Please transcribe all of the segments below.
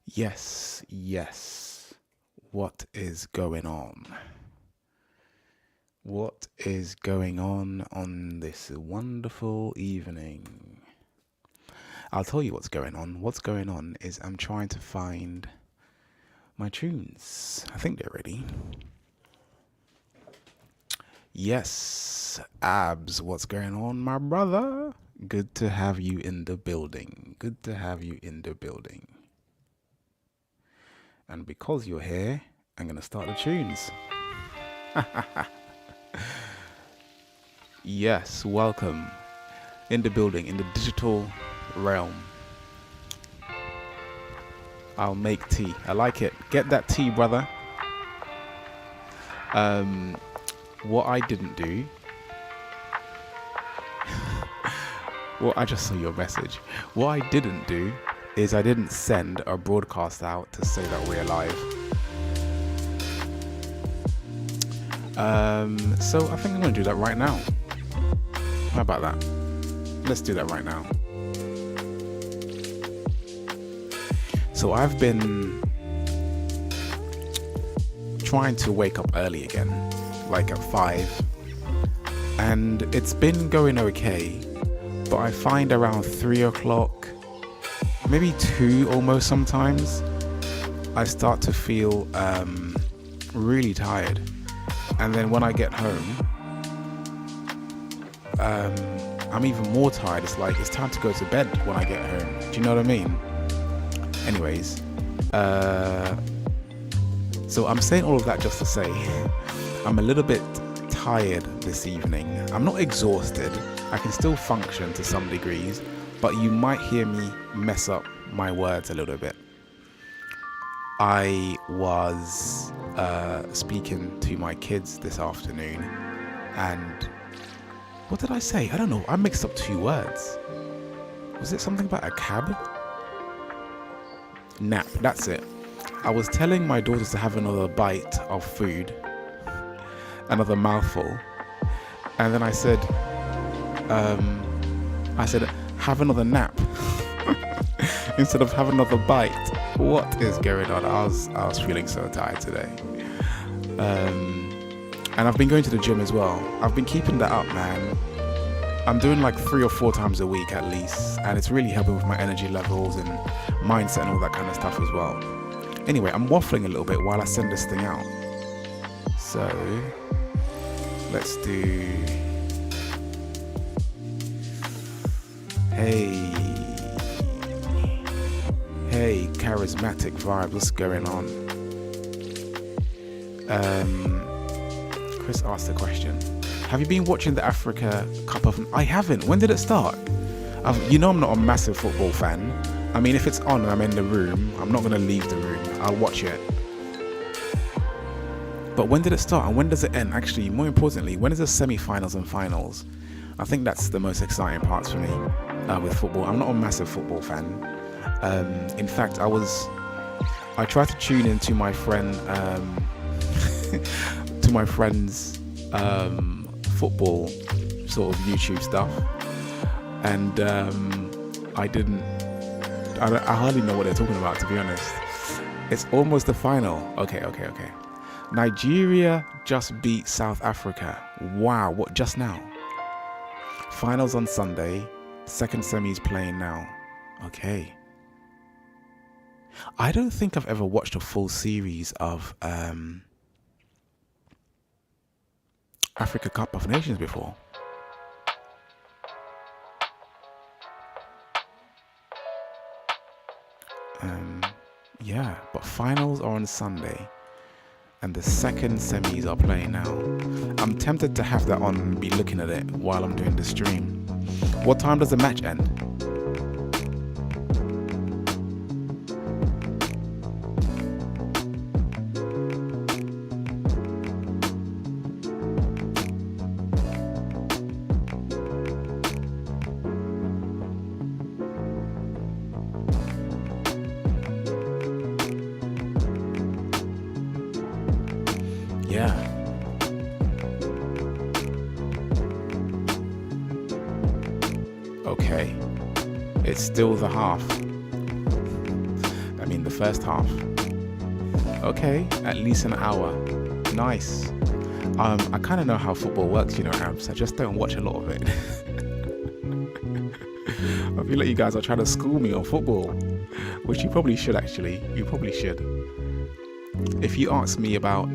Yes, yes. What is going on? What is going on this wonderful evening? I'll tell you what's going on. What's going on is I'm trying to find my tunes. I think they're ready. Yes, Abs, what's going on, my brother? Good to have you in the building. Good to have you in the building. And because you're here, I'm going to start the tunes. Yes, welcome. In the building, in the digital realm. I'll make tea. I like it. Get that tea, brother. What I didn't do... Well, I just saw your message. What I didn't do is I didn't send a broadcast out to say that we're live. So I think I'm going to do that right now. How about that? Let's do that right now. So I've been trying to wake up early again, like at 5. And it's been going okay, but I find around 3 o'clock, maybe 2 almost sometimes, I start to feel really tired. And then when I get home, I'm even more tired. It's like it's time to go to bed when I get home. Do you know what I mean? Anyways, so I'm saying all of that just to say I'm a little bit tired this evening. I'm not exhausted. I can still function to some degrees, but you might hear me mess up my words a little bit. I was speaking to my kids this afternoon, and what did I say? I don't know. I mixed up 2 words. Was it something about a cab? Nap, that's it. I was telling my daughters to have another bite of food, another mouthful, and then I said, have another nap instead of have another bite. What is going on? I was feeling so tired today. And I've been going to the gym as well. I've been keeping that up, man. I'm doing like 3 or 4 times a week at least, and it's really helping with my energy levels and mindset and all that kind of stuff as well. Anyway, I'm waffling a little bit while I send this thing out. So let's do... Hey, charismatic vibe, what's going on? Chris asked a question. Have you been watching the Africa Cup of... I haven't. When did it start? You know I'm not a massive football fan. I mean, if it's on and I'm in the room, I'm not going to leave the room. I'll watch it. But when did it start and when does it end? Actually, more importantly, when is the semi-finals and finals? I think that's the most exciting parts for me with football. I'm not a massive football fan. In fact, I tried to tune into my friend... to my friend's football sort of YouTube stuff, and I hardly know what they're talking about, to be honest. It's almost the final. Okay. Nigeria just beat South Africa. Wow, what, just now? Finals on Sunday, second semi's playing now. Okay. I don't think I've ever watched a full series of Africa Cup of Nations before. Yeah, but finals are on Sunday and the second semis are playing now. I'm tempted to have that on and be looking at it while I'm doing the stream. What time does the match end? Yeah. Okay. It's still the half. I mean, the first half. Okay, at least an hour. Nice. I kind of know how football works, Abs. I just don't watch a lot of it. I feel like you guys are trying to school me on football, which you probably should, actually. You probably should. If you ask me about,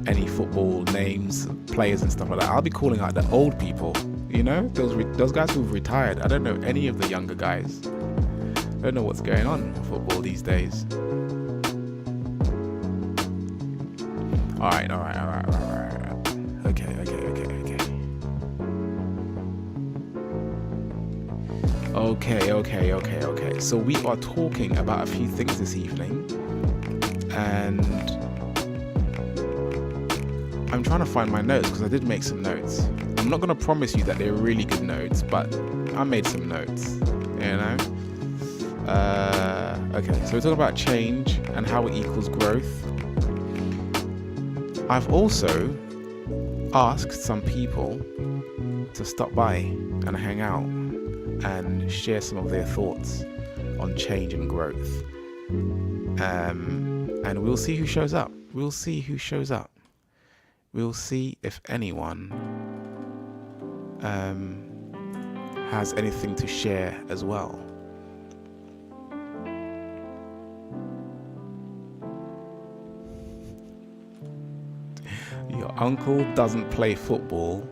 any football names, players and stuff like that, I'll be calling out the old people, those guys who've retired. I don't know any of the younger guys. I don't know what's going on in football these days. All right. Okay. So we are talking about a few things this evening, and I'm trying to find my notes because I did make some notes. I'm not going to promise you that they're really good notes, but I made some notes, Okay, so we're talking about change and how it equals growth. I've also asked some people to stop by and hang out and share some of their thoughts on change and growth. And we'll see who shows up. We'll see if anyone has anything to share as well. Your uncle doesn't play football,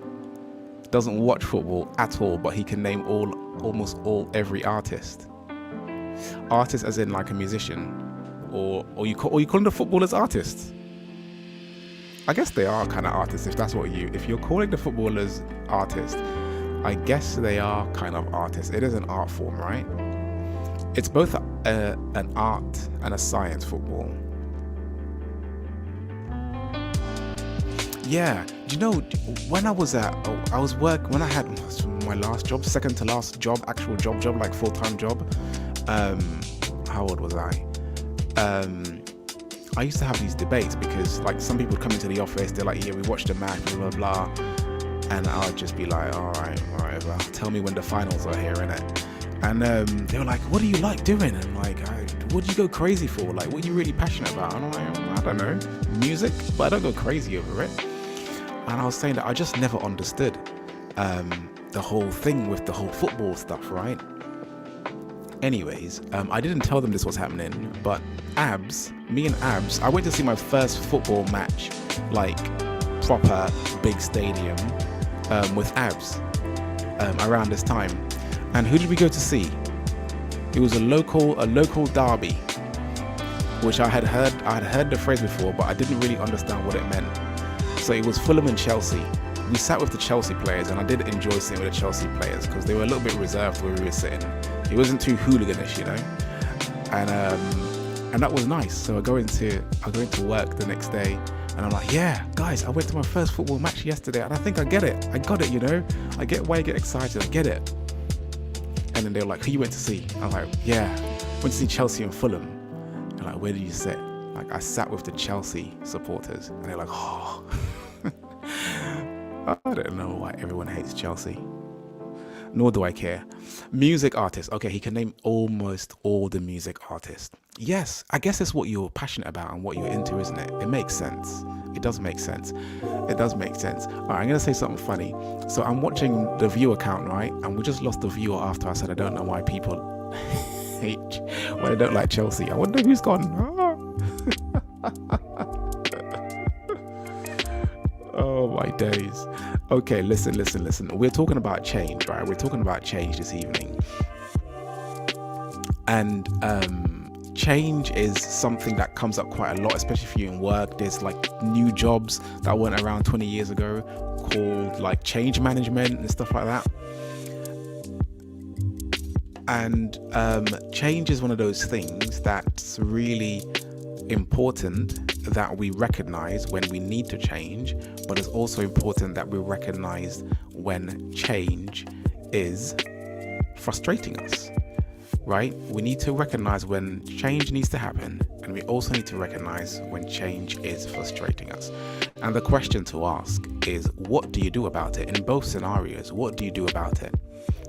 doesn't watch football at all, but he can name every artist. Artist as in like a musician, or you call the footballers artists. I guess they are kind of artists if you're calling the footballers artists. I guess they are kind of artists. It is an art form, right? It's both an art and a science, football. Yeah, when I had my last job, second to last job, actual job, like full-time job. How old was I? I used to have these debates because like some people would come into the office, they're like, yeah, we watched the match, blah, blah, blah. And I would just be like, all right, whatever. Tell me when the finals are here, innit? And they were like, what do you like doing? And I'm like, what do you go crazy for? Like, what are you really passionate about? And I'm like, I don't know, music, but I don't go crazy over it. And I was saying that I just never understood the whole thing with the whole football stuff, right? Anyways, I didn't tell them this was happening, but me and Abs, I went to see my first football match, like proper big stadium, with Abs, around this time. And who did we go to see? It was a local derby, which I had heard the phrase before, but I didn't really understand what it meant. So it was Fulham and Chelsea. We sat with the Chelsea players, and I did enjoy sitting with the Chelsea players because they were a little bit reserved where we were sitting. It wasn't too hooliganish, and that was nice. So I go into work the next day, and I'm like, yeah, guys, I went to my first football match yesterday, and I think I get it. I got it, I get why you get excited. I get it. And then they were like, who you went to see? I'm like, yeah, went to see Chelsea and Fulham. And like, where did you sit? Like, I sat with the Chelsea supporters, and they're like, oh. I don't know why everyone hates Chelsea. Nor do I care. Music artists. Okay, he can name almost all the music artists. Yes, I guess it's what you're passionate about and what you're into, isn't it? It makes sense. It does make sense. All right, I'm going to say something funny. So I'm watching the view account, right? And we just lost the viewer after I said I don't know why people why they don't like Chelsea. I wonder who's gone. Oh my days. Okay, listen. We're talking about change, right? We're talking about change this evening. And change is something that comes up quite a lot, especially if you're in work. There's like new jobs that went around 20 years ago called like change management and stuff like that. And change is one of those things that's really important that we recognize when we need to change, but it's also important that we recognize when change is frustrating us, right? We need to recognize when change needs to happen, and we also need to recognize when change is frustrating us. And the question to ask is, what do you do about it? In both scenarios, what do you do about it,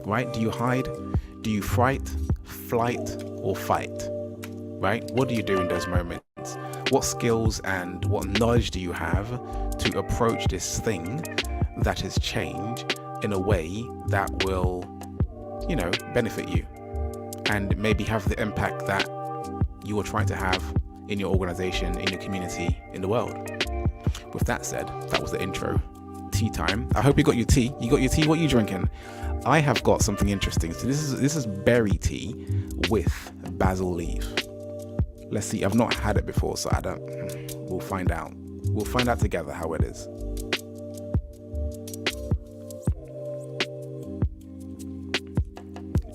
right? Do you hide? Do you flight, or fight, right? What do you do in those moments? What skills and what knowledge do you have to approach this thing that is change in a way that will, benefit you and maybe have the impact that you are trying to have in your organization, in your community, in the world? With that said, that was the intro. Tea time. I hope you got your tea. You got your tea? What are you drinking? I have got something interesting. So this is berry tea with basil leaf. Let's see. I've not had it before, so we'll find out. We'll find out together how it is.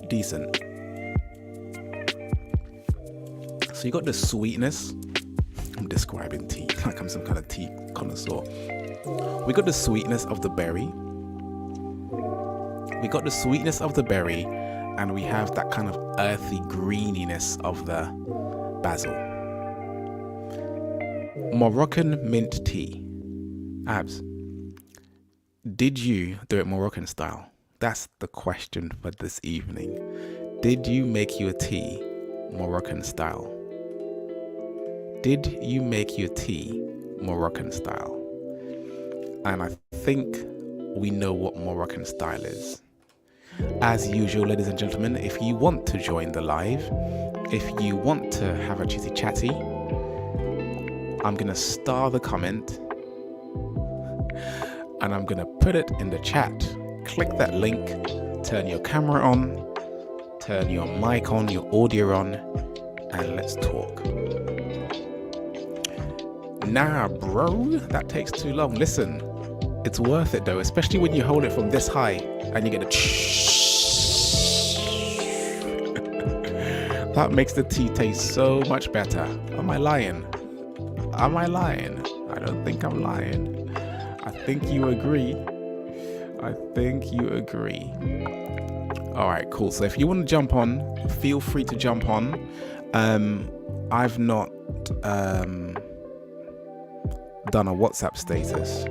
Decent. So you got the sweetness. I'm describing tea like I'm some kind of tea connoisseur. We got the sweetness of the berry. And we have that kind of earthy greeniness of the basil. Moroccan mint tea. Abs, did you do it Moroccan style? That's the question for this evening. Did you make your tea Moroccan style? Did you make your tea Moroccan style? And I think we know what Moroccan style is. As usual, ladies and gentlemen, if you want to join the live, if you want to have a chitty chatty, I'm going to star the comment and I'm going to put it in the chat. Click that link, turn your camera on, turn your mic on, your audio on, and let's talk. Nah, bro, that takes too long. Listen, it's worth it though, especially when you hold it from this high and you get the that makes the tea taste so much better. Am I lying? I don't think I'm lying. I think you agree. All right, cool. So if you want to jump on, feel free to jump on. I've not done a WhatsApp status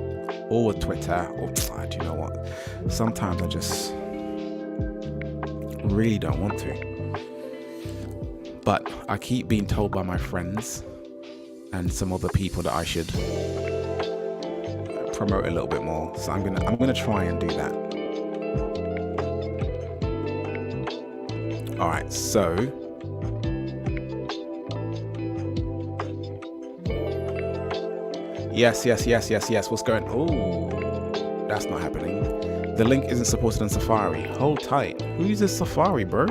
or a Twitter, or do you know what? Sometimes I just really don't want to. But I keep being told by my friends and some other people that I should promote a little bit more. So I'm gonna try and do that. All right, so yes. What's going? Oh, that's not happening. The link isn't supported on Safari. Hold tight. Who uses Safari, bro?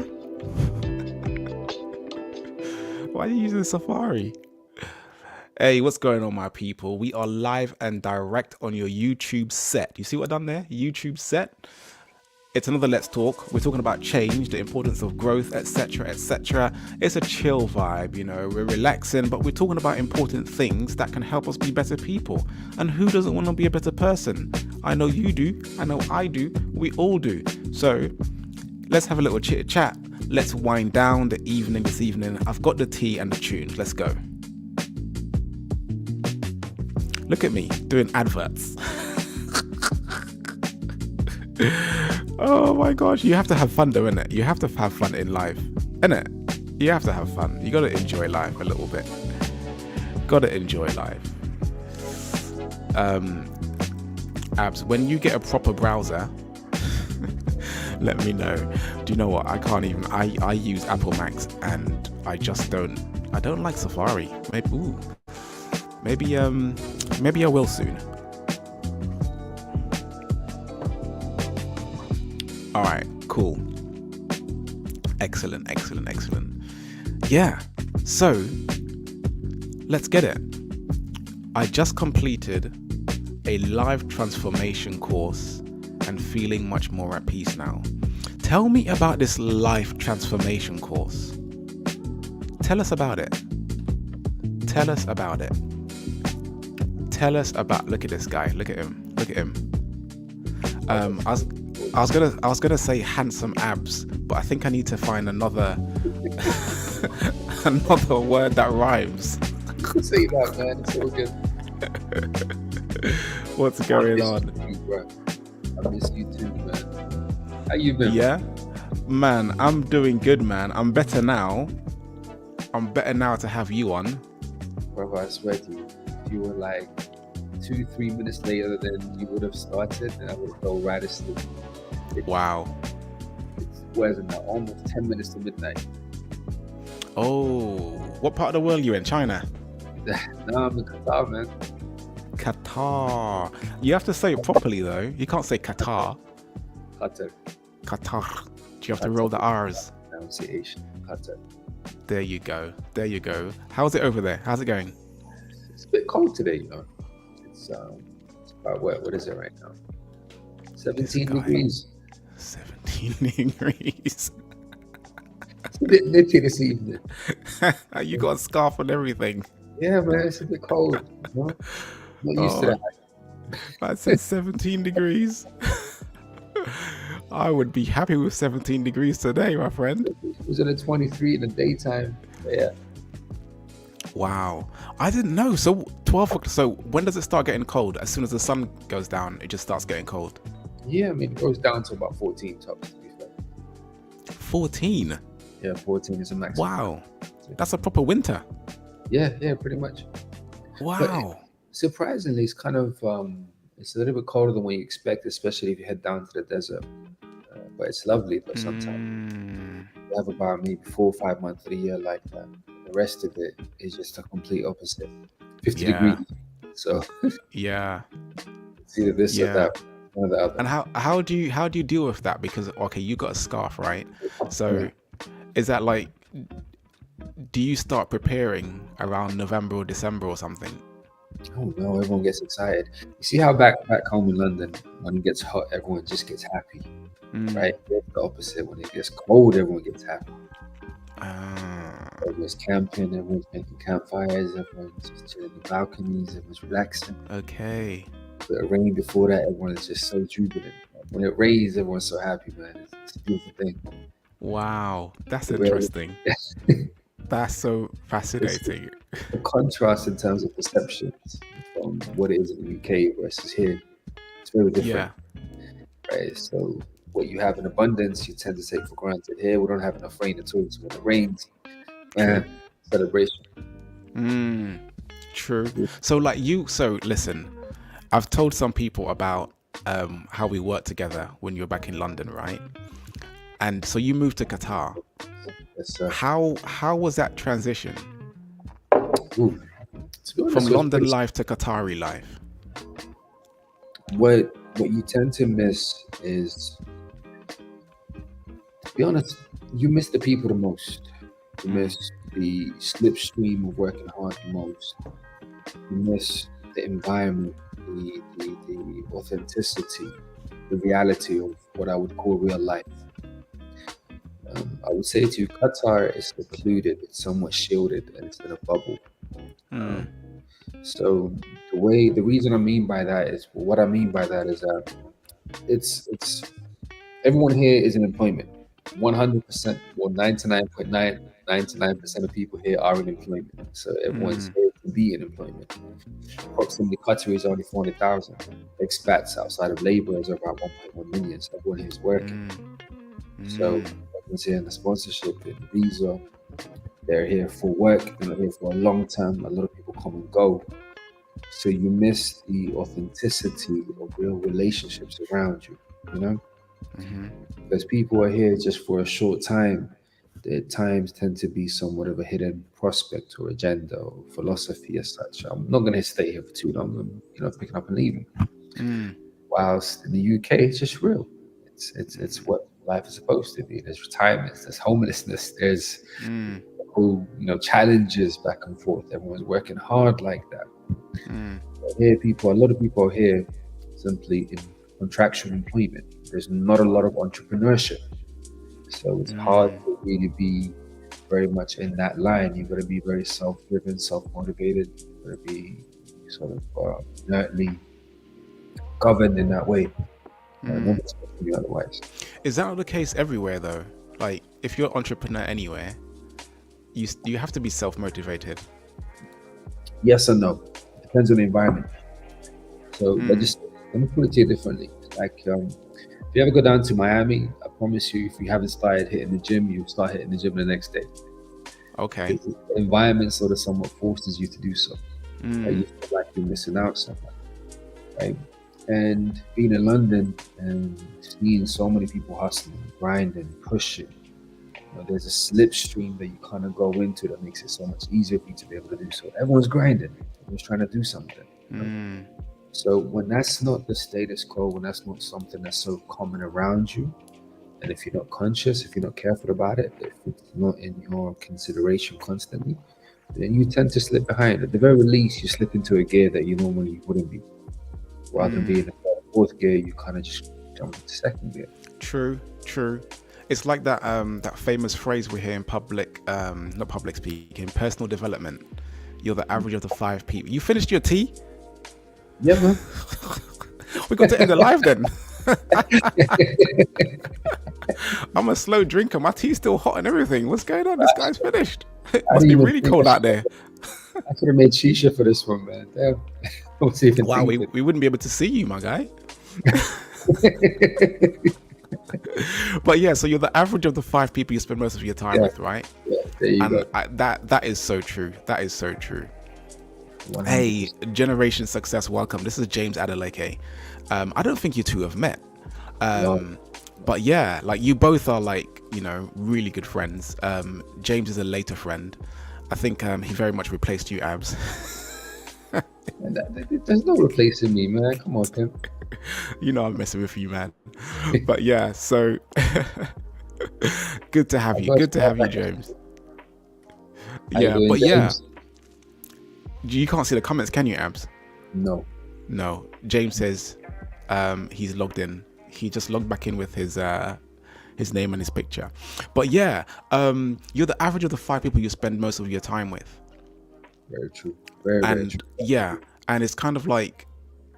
Why are you using Safari? Hey, what's going on, my people? We are live and direct on your YouTube set. You see what I've done there? YouTube set. It's another Let's Talk. We're talking about change, the importance of growth, etc., etc. It's a chill vibe, we're relaxing, but we're talking about important things that can help us be better people. And who doesn't want to be a better person? I know you do. I know I do. We all do. So let's have a little chit chat. Let's wind down the evening this evening. I've got the tea and the tunes. Let's go. Look at me doing adverts. Oh my gosh, you have to have fun though, innit? You have to have fun in life, innit? You have to have fun. You gotta enjoy life a little bit. Gotta enjoy life. Abs, when you get a proper browser, let me know. Do you know what? I can't even. I use Apple Macs and I don't like Safari. Maybe I will soon. All right, cool. Excellent. Yeah, So let's get it. I just completed a life transformation course and feeling much more at peace now. Tell me about this life transformation course. Tell us about it. Tell us about it. Tell us about. Look at this guy. Look at him. Look at him. I was gonna say handsome abs, but I think I need to find another another word that rhymes. You can say that, man. It's all good. What's going on? You, bro. I miss you too, man. How you been? Yeah, man, I'm doing good, man. I'm better now. I'm better now to have you on. Brother, I swear to you, if you were like 2-3 minutes later than you would have started, then I would have felt right asleep. Wow. Where's it now? Almost 10 minutes to midnight. Oh, what part of the world are you in? China? No, I'm in Qatar, man. Qatar. You have to say it properly though. You can't say Qatar. Qatar. Qatar. Do you have to roll the R's? Pronunciation. Qatar. There you go. There you go. How's it over there? How's it going? It's a bit cold today, you know. It's about what is it right now? 17 degrees. 17 degrees. It's a bit nippy this evening. You got a scarf and everything. Yeah, man, it's a bit cold. You know? Not used to that. I said 17 degrees. I would be happy with 17 degrees today, my friend. It was at a 23 in the daytime. Yeah. Wow. I didn't know. So 12. So when does it start getting cold? As soon as the sun goes down, it just starts getting cold. Yeah, I mean, it goes down to about 14 tops, to be fair. 14? Yeah, 14 is a maximum. Wow. That's a proper winter. Yeah, pretty much. Wow. But surprisingly, it's kind of, it's a little bit colder than what you expect, especially if you head down to the desert. But it's lovely, but sometimes you have about maybe 4 or 5 months of the year like that. The rest of it is just a complete opposite. 50 degrees. So yeah. It's either this or that. One or the other. And how do you deal with that? Because okay, you got a scarf, right? So is that like, do you start preparing around November or December or something? Oh no, everyone gets excited. You see how back home in London, when it gets hot, everyone just gets happy, right? It's the opposite. When it gets cold, everyone gets happy. Everyone's camping, everyone's making campfires, everyone's just chilling in the balconies, everyone's relaxing. Okay. But it rained before that, everyone is just so jubilant. When it rains, everyone's so happy, man. It's a beautiful thing. Wow, that's interesting. That's so fascinating. The contrast in terms of perceptions from what it is in the UK versus here, it's very different. Yeah. Right? So what you have in abundance, you tend to take for granted. Here, we don't have enough rain at all. So when it rains, celebration. True. So listen, I've told some people about how we worked together when you were back in London, right? And so you moved to Qatar. Yes, sir. How was that transition? Ooh. From London life to Qatari life? What you tend to miss is, to be honest, you miss the people the most. You miss the slipstream of working hard the most. You miss the environment, the authenticity, the reality of what I would call real life. I would say to you, Qatar is secluded, it's somewhat shielded, and it's in a bubble. So the reason I mean by that is, what I mean by that is that it's everyone here is in employment. 100%, or 99.999% of people here are in employment. So everyone's here to be in employment. Approximately Qatar is only 400,000. Expats outside of labor is about 1.1 million. So everyone here is working. So everyone's here in the sponsorship, in the visa. They're here for work. They're not here for a long time. A lot of people come and go. So you miss the authenticity of real relationships around you, you know? Because people are here just for a short time. Their times tend to be somewhat of a hidden prospect or agenda or philosophy as such. I'm not going to stay here for too long. I'm, picking up and leaving. Whilst in the UK, it's just real. It's what life is supposed to be. There's retirement, there's homelessness, there's physical, challenges back and forth. Everyone's working hard like that. Here, a lot of people are here simply in contractual employment. There's not a lot of entrepreneurship, so it's hard to really be very much in that line. You've got to be very self-driven, self-motivated. You've got to be sort of inertly governed in that way. Nobody's supposed to be otherwise. Is that not the case everywhere though? Like, if you're an entrepreneur anywhere, you have to be self-motivated. Yes and no. Depends on the environment. So let me put it to you differently. Like, if you ever go down to Miami, I promise you, if you haven't started hitting the gym, you'll start hitting the gym the next day. Okay. The environment sort of somewhat forces you to do so. Right? You feel like you're missing out somewhere. Right? And being in London and seeing so many people hustling, grinding, pushing, there's a slipstream that you kind of go into that makes it so much easier for you to be able to do so. Everyone's grinding. Everyone's trying to do something. So when that's not the status quo, when that's not something that's so common around you, and if you're not conscious, if you're not careful about it, if it's not in your consideration constantly, then you tend to slip behind. At the very least, you slip into a gear that you normally wouldn't be. Rather than being in the fourth gear, you kind of just jump into second gear. True. It's like that that famous phrase we hear in not public speaking, personal development. You're the average of the 5 people. You finished your tea? Yeah, man. We got to end the live then. I'm a slow drinker. My tea's still hot and everything. What's going on? This guy's finished. It must be really cold out there. I could have made shisha for this one, man. Damn. Wow, we wouldn't be able to see you, my guy. But yeah, so you're the average of the 5 people you spend most of your time with, right? Yeah, there you go. That is so true. That is so true. 100%. Hey, Generation Success, welcome. This is James Adeleke. I don't think you two have met. No. But yeah, like you both are like, really good friends. James is a later friend. I think he very much replaced you, Abs. There's no replacing me, man. Come on, Tim. I'm messing with you, man. But yeah, so good to have you. Good to have you, James. Yeah, but yeah, you can't see the comments, can you, Abs? No. James says he's logged in. He just logged back in with his name and his picture. But yeah, you're the average of the 5 people you spend most of your time with. Very true. Very true. Yeah, and it's kind of like,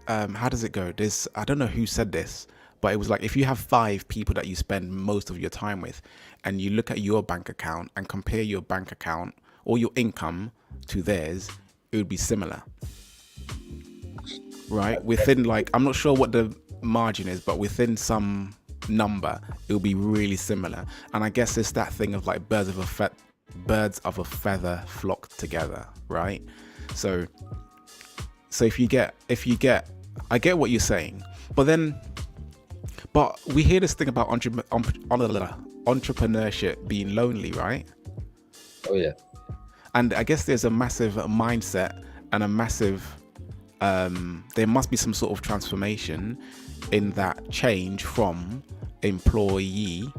how does it go? I don't know who said this, but it was like, if you have 5 people that you spend most of your time with, and you look at your bank account and compare your bank account or your income to theirs, it would be similar, right? Within, like, I'm not sure what the margin is, but within some number, it will be really similar. And I guess it's that thing of like birds of a feather flock together, right? So if you get, I get what you're saying, but we hear this thing about entrepreneurship being lonely, right? Oh yeah. And I guess there's a massive mindset and a massive, there must be some sort of transformation in that change from employee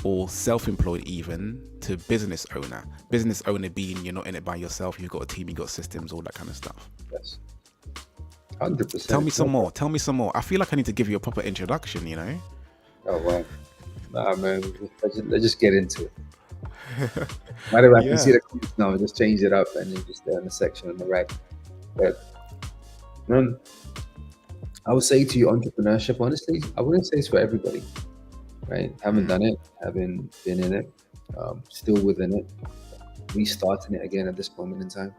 or self-employed even to business owner. Business owner being you're not in it by yourself, you've got a team, you've got systems, all that kind of stuff. Yes. 100%. Tell me some more. I feel like I need to give you a proper introduction, Oh wow. Nah, man, let's just get into it. Matter of fact, you see the comments now, just change it up and then just there in the section on the right. But I would say to you, entrepreneurship, honestly, I wouldn't say it's for everybody, right? Haven't done it, haven't been in it, still within it, restarting it again at this moment in time.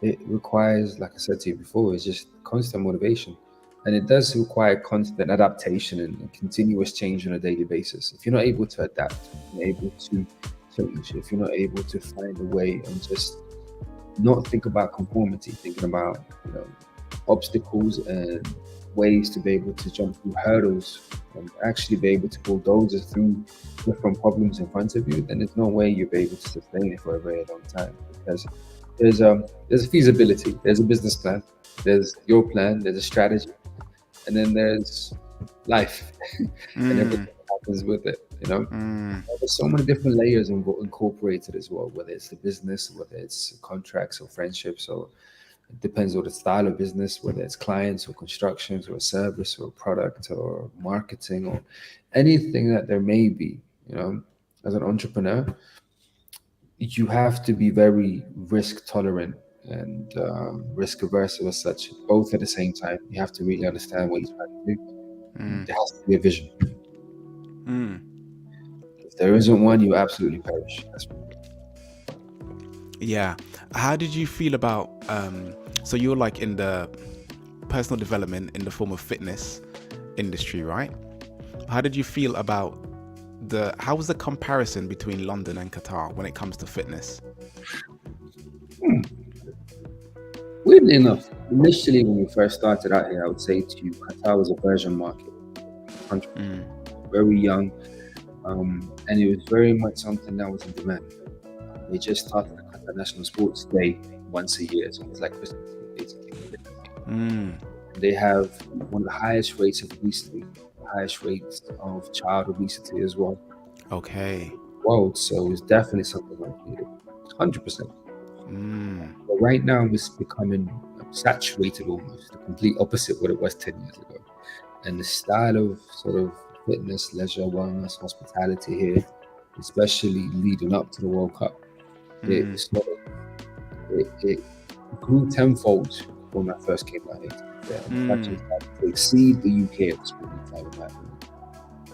It requires, like I said to you before, it's just constant motivation. And it does require constant adaptation and continuous change on a daily basis. If you're not able to adapt, if you're not able to change, if you're not able to find a way and just not think about conformity, thinking about obstacles and ways to be able to jump through hurdles and actually be able to bulldoze through different problems in front of you, then there's no way you'll be able to sustain it for a very long time. Because there's a feasibility, there's a business plan, there's your plan, there's a strategy, and then there's life and everything that happens with it. You know, Mm, there's so many different layers incorporated as well, whether it's the business, whether it's contracts or friendships, or it depends on the style of business, whether it's clients or constructions or a service or a product or marketing or anything that there may be. You know, as an entrepreneur, you have to be very risk tolerant and risk averse as such, both at the same time. You have to really understand what you're trying to do. mm, There has to be a vision. mm. If there isn't one, you absolutely perish. Yeah. How did you feel about so you're like in the personal development in the form of fitness industry, right? How did you feel about how was the comparison between London and Qatar when it comes to fitness? Weirdly enough, initially when we first started out here, I would say to you, Qatar was a virgin market, country, very young, and it was very much something that was in demand. They just started the Qatar National Sports Day once a year, so it's like Christmas, basically. They have one of the highest rates of obesity, highest rates of child obesity as well. Okay. World, so it's definitely something like needed, 100%. But right now, it's becoming saturated almost, the complete opposite what it was 10 years ago. And the style of sort of fitness, leisure, wellness, hospitality here, especially leading up to the World Cup, it grew tenfold when I first came out here. Actually started to exceed the UK at this point in time, in my opinion.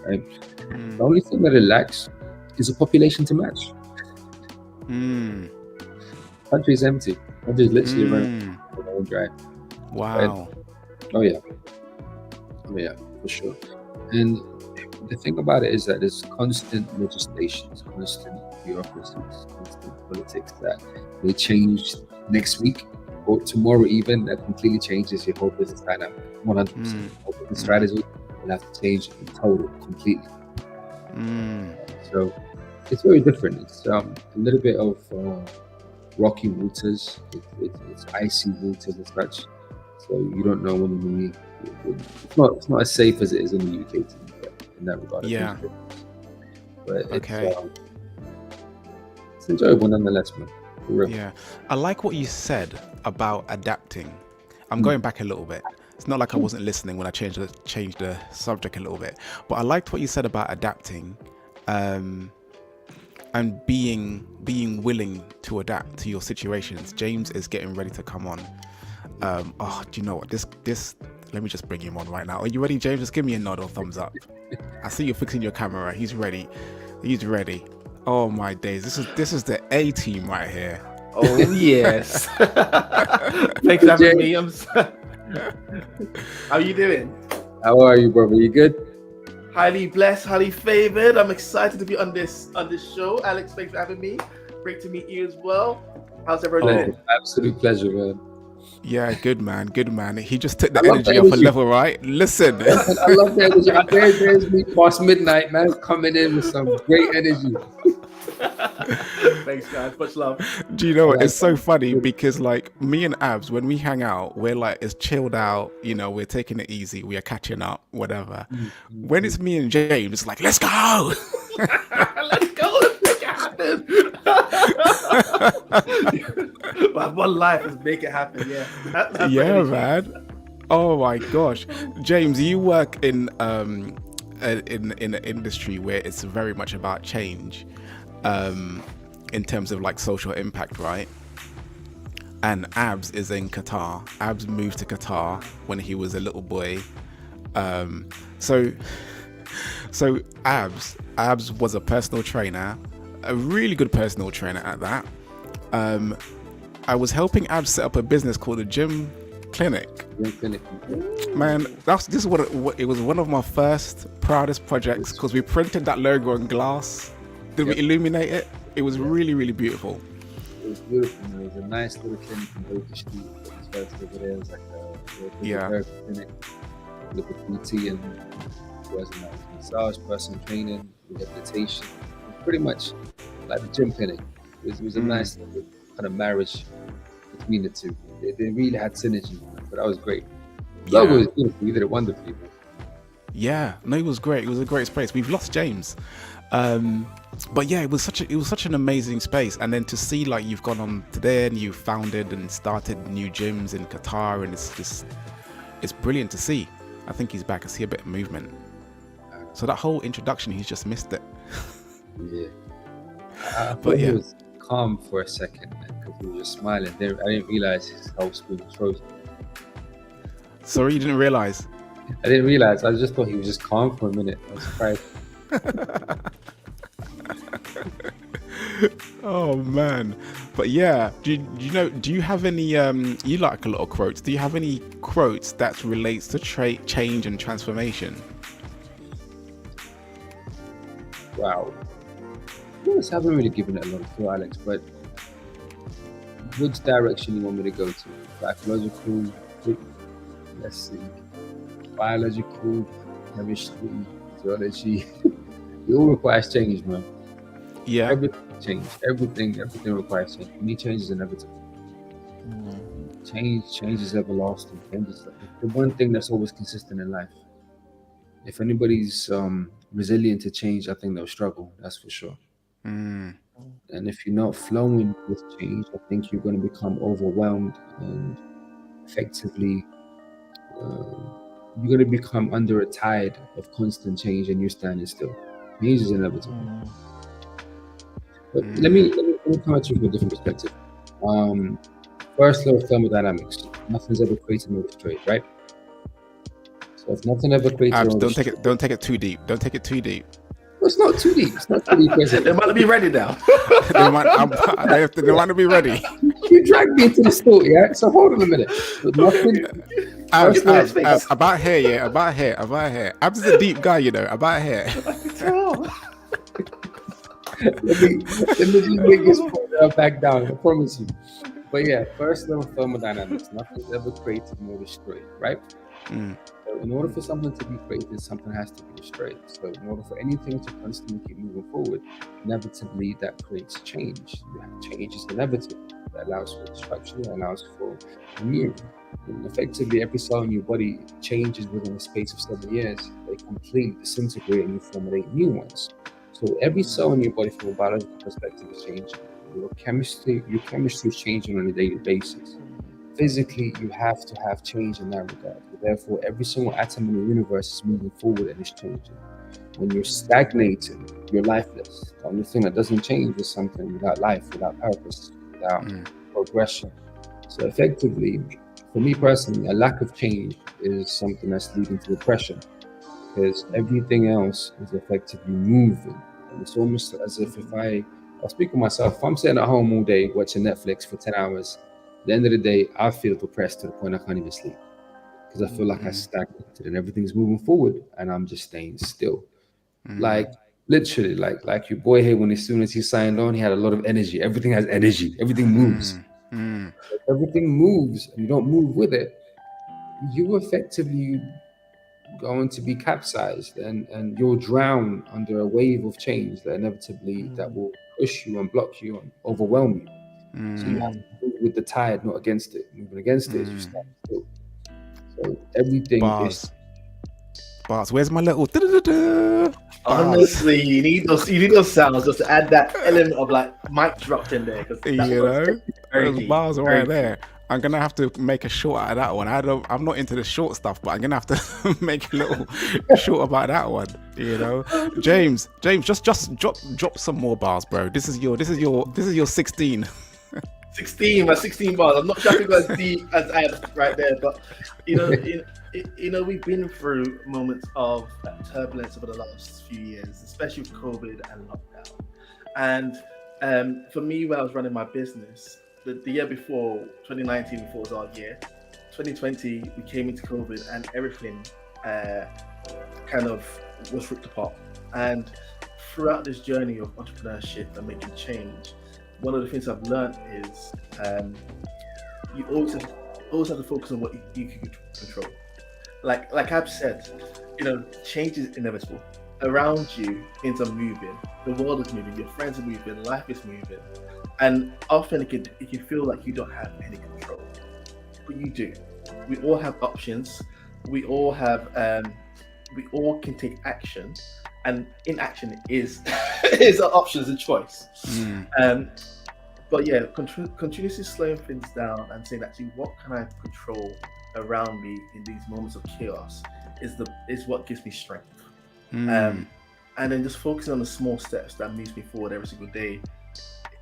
Right? The only thing that it lacks is a population to match. Country is empty. Country is literally running dry. Wow. Right? Oh yeah, for sure. And the thing about it is that there's constant legislations, constant bureaucracies, constant politics that may change next week or tomorrow even. That completely changes your whole business dynamic. 100%. Whole business strategy will have to change in total, completely. So it's very different. It's a little bit of rocky waters. It's icy waters as such. So you don't know when it's not as safe as it is in the UK to be fair, in that regard. Yeah. But Okay. it's enjoyable nonetheless, man. For real. Yeah. I like what you said about adapting. I'm going back a little bit. It's not like I wasn't listening when I changed the subject a little bit, but I liked what you said about adapting, and being willing to adapt to your situations. James is getting ready to come on. Do you know what? This. Let me just bring him on right now. Are you ready, James? Just give me a nod or thumbs up. I see you fixing your camera. He's ready. He's ready. Oh my days! This is the A team right here. Oh yes. Thanks for having me. How you doing? How are you, brother? You good? Highly blessed, highly favored. I'm excited to be on this show. Alex, thanks for having me. Great to meet you as well. How's everyone doing? Absolute pleasure, man. Yeah, good man. He just took the energy off a level, right? Listen. I love the energy. There's me past midnight, man, coming in with some great energy. Thanks, guys. Much love. Do you know what? It's so funny because like me and Abs, when we hang out, we're like, it's chilled out, we're taking it easy, we are catching up, whatever. When it's me and James, it's like, let's go. Let's go. Let's make it happen. But one life is make it happen. Yeah. That's yeah, man. Oh my gosh, James, you work in an industry where it's very much about change, in terms of like social impact, right? And Abs is in Qatar. Abs moved to Qatar when he was a little boy. So Abs was a personal trainer, a really good personal trainer at that. I was helping Abs set up a business called the Gym Clinic. Man, this is what it was. One of my first proudest projects because we printed that logo on glass. Did we illuminate it? It was really, really beautiful. It was beautiful, man. It was a nice little clinic in Baker Street. It was like a clinic with a PT, and it was a nice massage, personal training, rehabilitation. It was pretty much like the gym clinic. It was a nice little kind of marriage between the two. They really had synergy, but that was great. The logo was beautiful. You did it wonderfully. Yeah, no, it was great. It was a great space. We've lost James. But yeah, it was such an amazing space. And then to see like you've gone on to there and you've founded and started new gyms in Qatar, and it's brilliant to see. I think he's back. I see a bit of movement. So that whole introduction, he's just missed it. Yeah. I But thought he yeah. was calm for a second because he was just smiling. I didn't realize his whole screen was frozen. Sorry, you didn't realize. I didn't realize. I just thought he was just calm for a minute. I was surprised. Oh man. But yeah, do you have any you like a lot of quotes? Do you have any quotes that relates to change and transformation? Wow. Yes, I haven't really given it a lot of thought, Alex, but which direction you want me to go to? Psychological, let's see, biological, chemistry, zoology. It all requires change, man. Yeah. Everything change. Everything requires change. Any change is inevitable. Change is everlasting. Change is the one thing that's always consistent in life. If anybody's resilient to change, I think they'll struggle. That's for sure. And if you're not flowing with change, I think you're going to become overwhelmed and effectively you're going to become under a tide of constant change and you're standing still. Change is inevitable. But let me come at you from a different perspective. First law of thermodynamics: nothing's ever created nor destroyed, right? So if nothing ever created, Abs, don't take it too deep. Don't take it too deep. It's not too deep. It's not too deep. They might not be ready now. They want to be ready. You dragged me into the story, yeah? So hold on a minute. But nothing. Abs, about hair, yeah, about hair. Abs is a deep guy, you know, about hair. Let me just make this point back down. I promise you. But yeah, first law of thermodynamics: nothing's ever created nor destroyed, right? So in order for something to be created, something has to be destroyed. So in order for anything to constantly keep moving forward, inevitably that creates change. Change is inevitable. That allows for destruction. That allows for renewal. And effectively, every cell in your body changes within a space of 7 years. They completely disintegrate and you formulate new ones. So every cell in your body, from a biological perspective, is changing. Your chemistry is changing on a daily basis. Physically, you have to have change in that regard. Therefore, every single atom in the universe is moving forward and is changing. When you're stagnating, you're lifeless. The only thing that doesn't change is something without life, without purpose, without progression. So effectively, for me personally, a lack of change is something that's leading to depression, because everything else is effectively moving. And it's almost as if I'll speak for myself, if I'm sitting at home all day watching Netflix for 10 hours, at the end of the day, I feel depressed to the point I can't even sleep, because I feel like I stagnated and everything's moving forward and I'm just staying still. Like literally, like your boy here, as soon as he signed on, he had a lot of energy. Everything has energy. Everything moves. If everything moves and you don't move with it, you effectively going to be capsized and you'll drown under a wave of change that inevitably that will push you and block you and overwhelm you. So you have to move with the tide, not against it. Moving against it is you stand still. So everything is Bars. Where's my little Bars. Honestly, you need those sounds just to add that element of like mic drop in there. You know, those deep. bars right there. I'm gonna have to make a short out of that one. I'm not into the short stuff, but I'm gonna have to make a little short about that one. You know, James, just drop some more bars, bro. This is your 16. 16 bars. I'm not sure if it goes as deep as Ad right there, but you know, we've been through moments of turbulence over the last few years, especially with COVID and lockdown. And for me, when I was running my business, the year before, 2019, before it was our year, 2020, we came into COVID and everything kind of was ripped apart. And throughout this journey of entrepreneurship and making change, one of the things I've learned is you always have to focus on what you can control. Like I've said, you know, change is inevitable. Around you, things are moving. The world is moving. Your friends are moving. Life is moving. And often it can feel like you don't have any control, but you do. We all have options. We all have. We all can take action, and inaction is is an option, is a choice. But yeah, continuously slowing things down and saying, actually, what can I control around me in these moments of chaos is what gives me strength. And then just focusing on the small steps that moves me forward every single day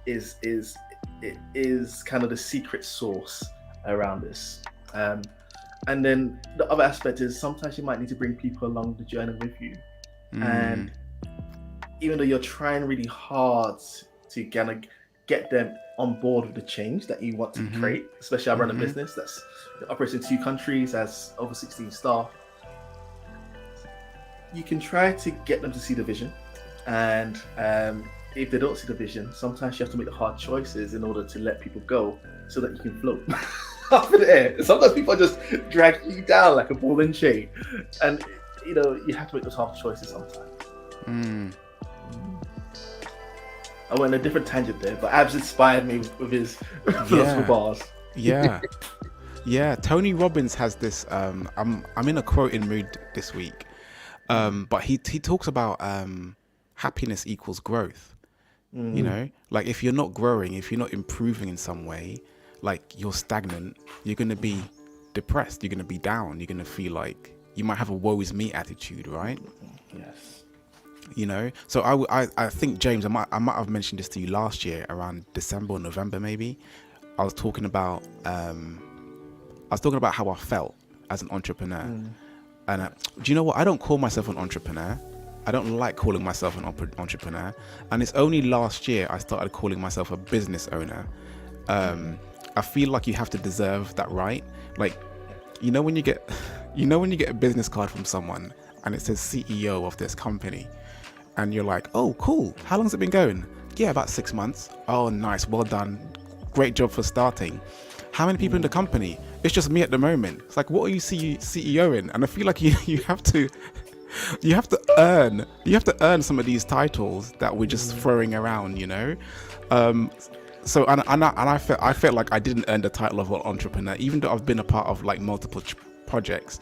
is kind of the secret sauce around this. And then the other aspect is sometimes you might need to bring people along the journey with you. And even though you're trying really hard to kind of get them on board with the change that you want to create, especially I run a business that operates in 2 countries, has over 16 staff, you can try to get them to see the vision. And if they don't see the vision, sometimes you have to make the hard choices in order to let people go so that you can float up in the air. Sometimes people just drag you down like a ball and chain, and you know, you have to make those hard choices sometimes. I went on a different tangent there, but Abs inspired me with his philosophical bars. Yeah. Tony Robbins has this. I'm in a quoting mood this week, but he talks about happiness equals growth. You know, like if you're not growing, if you're not improving in some way, like you're stagnant, you're gonna be depressed. You're gonna be down. You're gonna feel like you might have a woe is me attitude, right? Yes. You know, so I think, James, I might have mentioned this to you last year around December or November maybe. I was talking about how I felt as an entrepreneur. And do you know what? I don't call myself an entrepreneur. I don't like calling myself an entrepreneur. And it's only last year I started calling myself a business owner. I feel like you have to deserve that right. Like, you know when you get a business card from someone and it says CEO of this company, and you're like, oh, cool. How long's it been going? Yeah, about 6 months. Oh, nice. Well done. Great job for starting. How many people in the company? It's just me at the moment. It's like, what are you CEO in? And I feel like you have to earn some of these titles that we're just throwing around, you know. So I felt like I didn't earn the title of an entrepreneur, even though I've been a part of like multiple projects,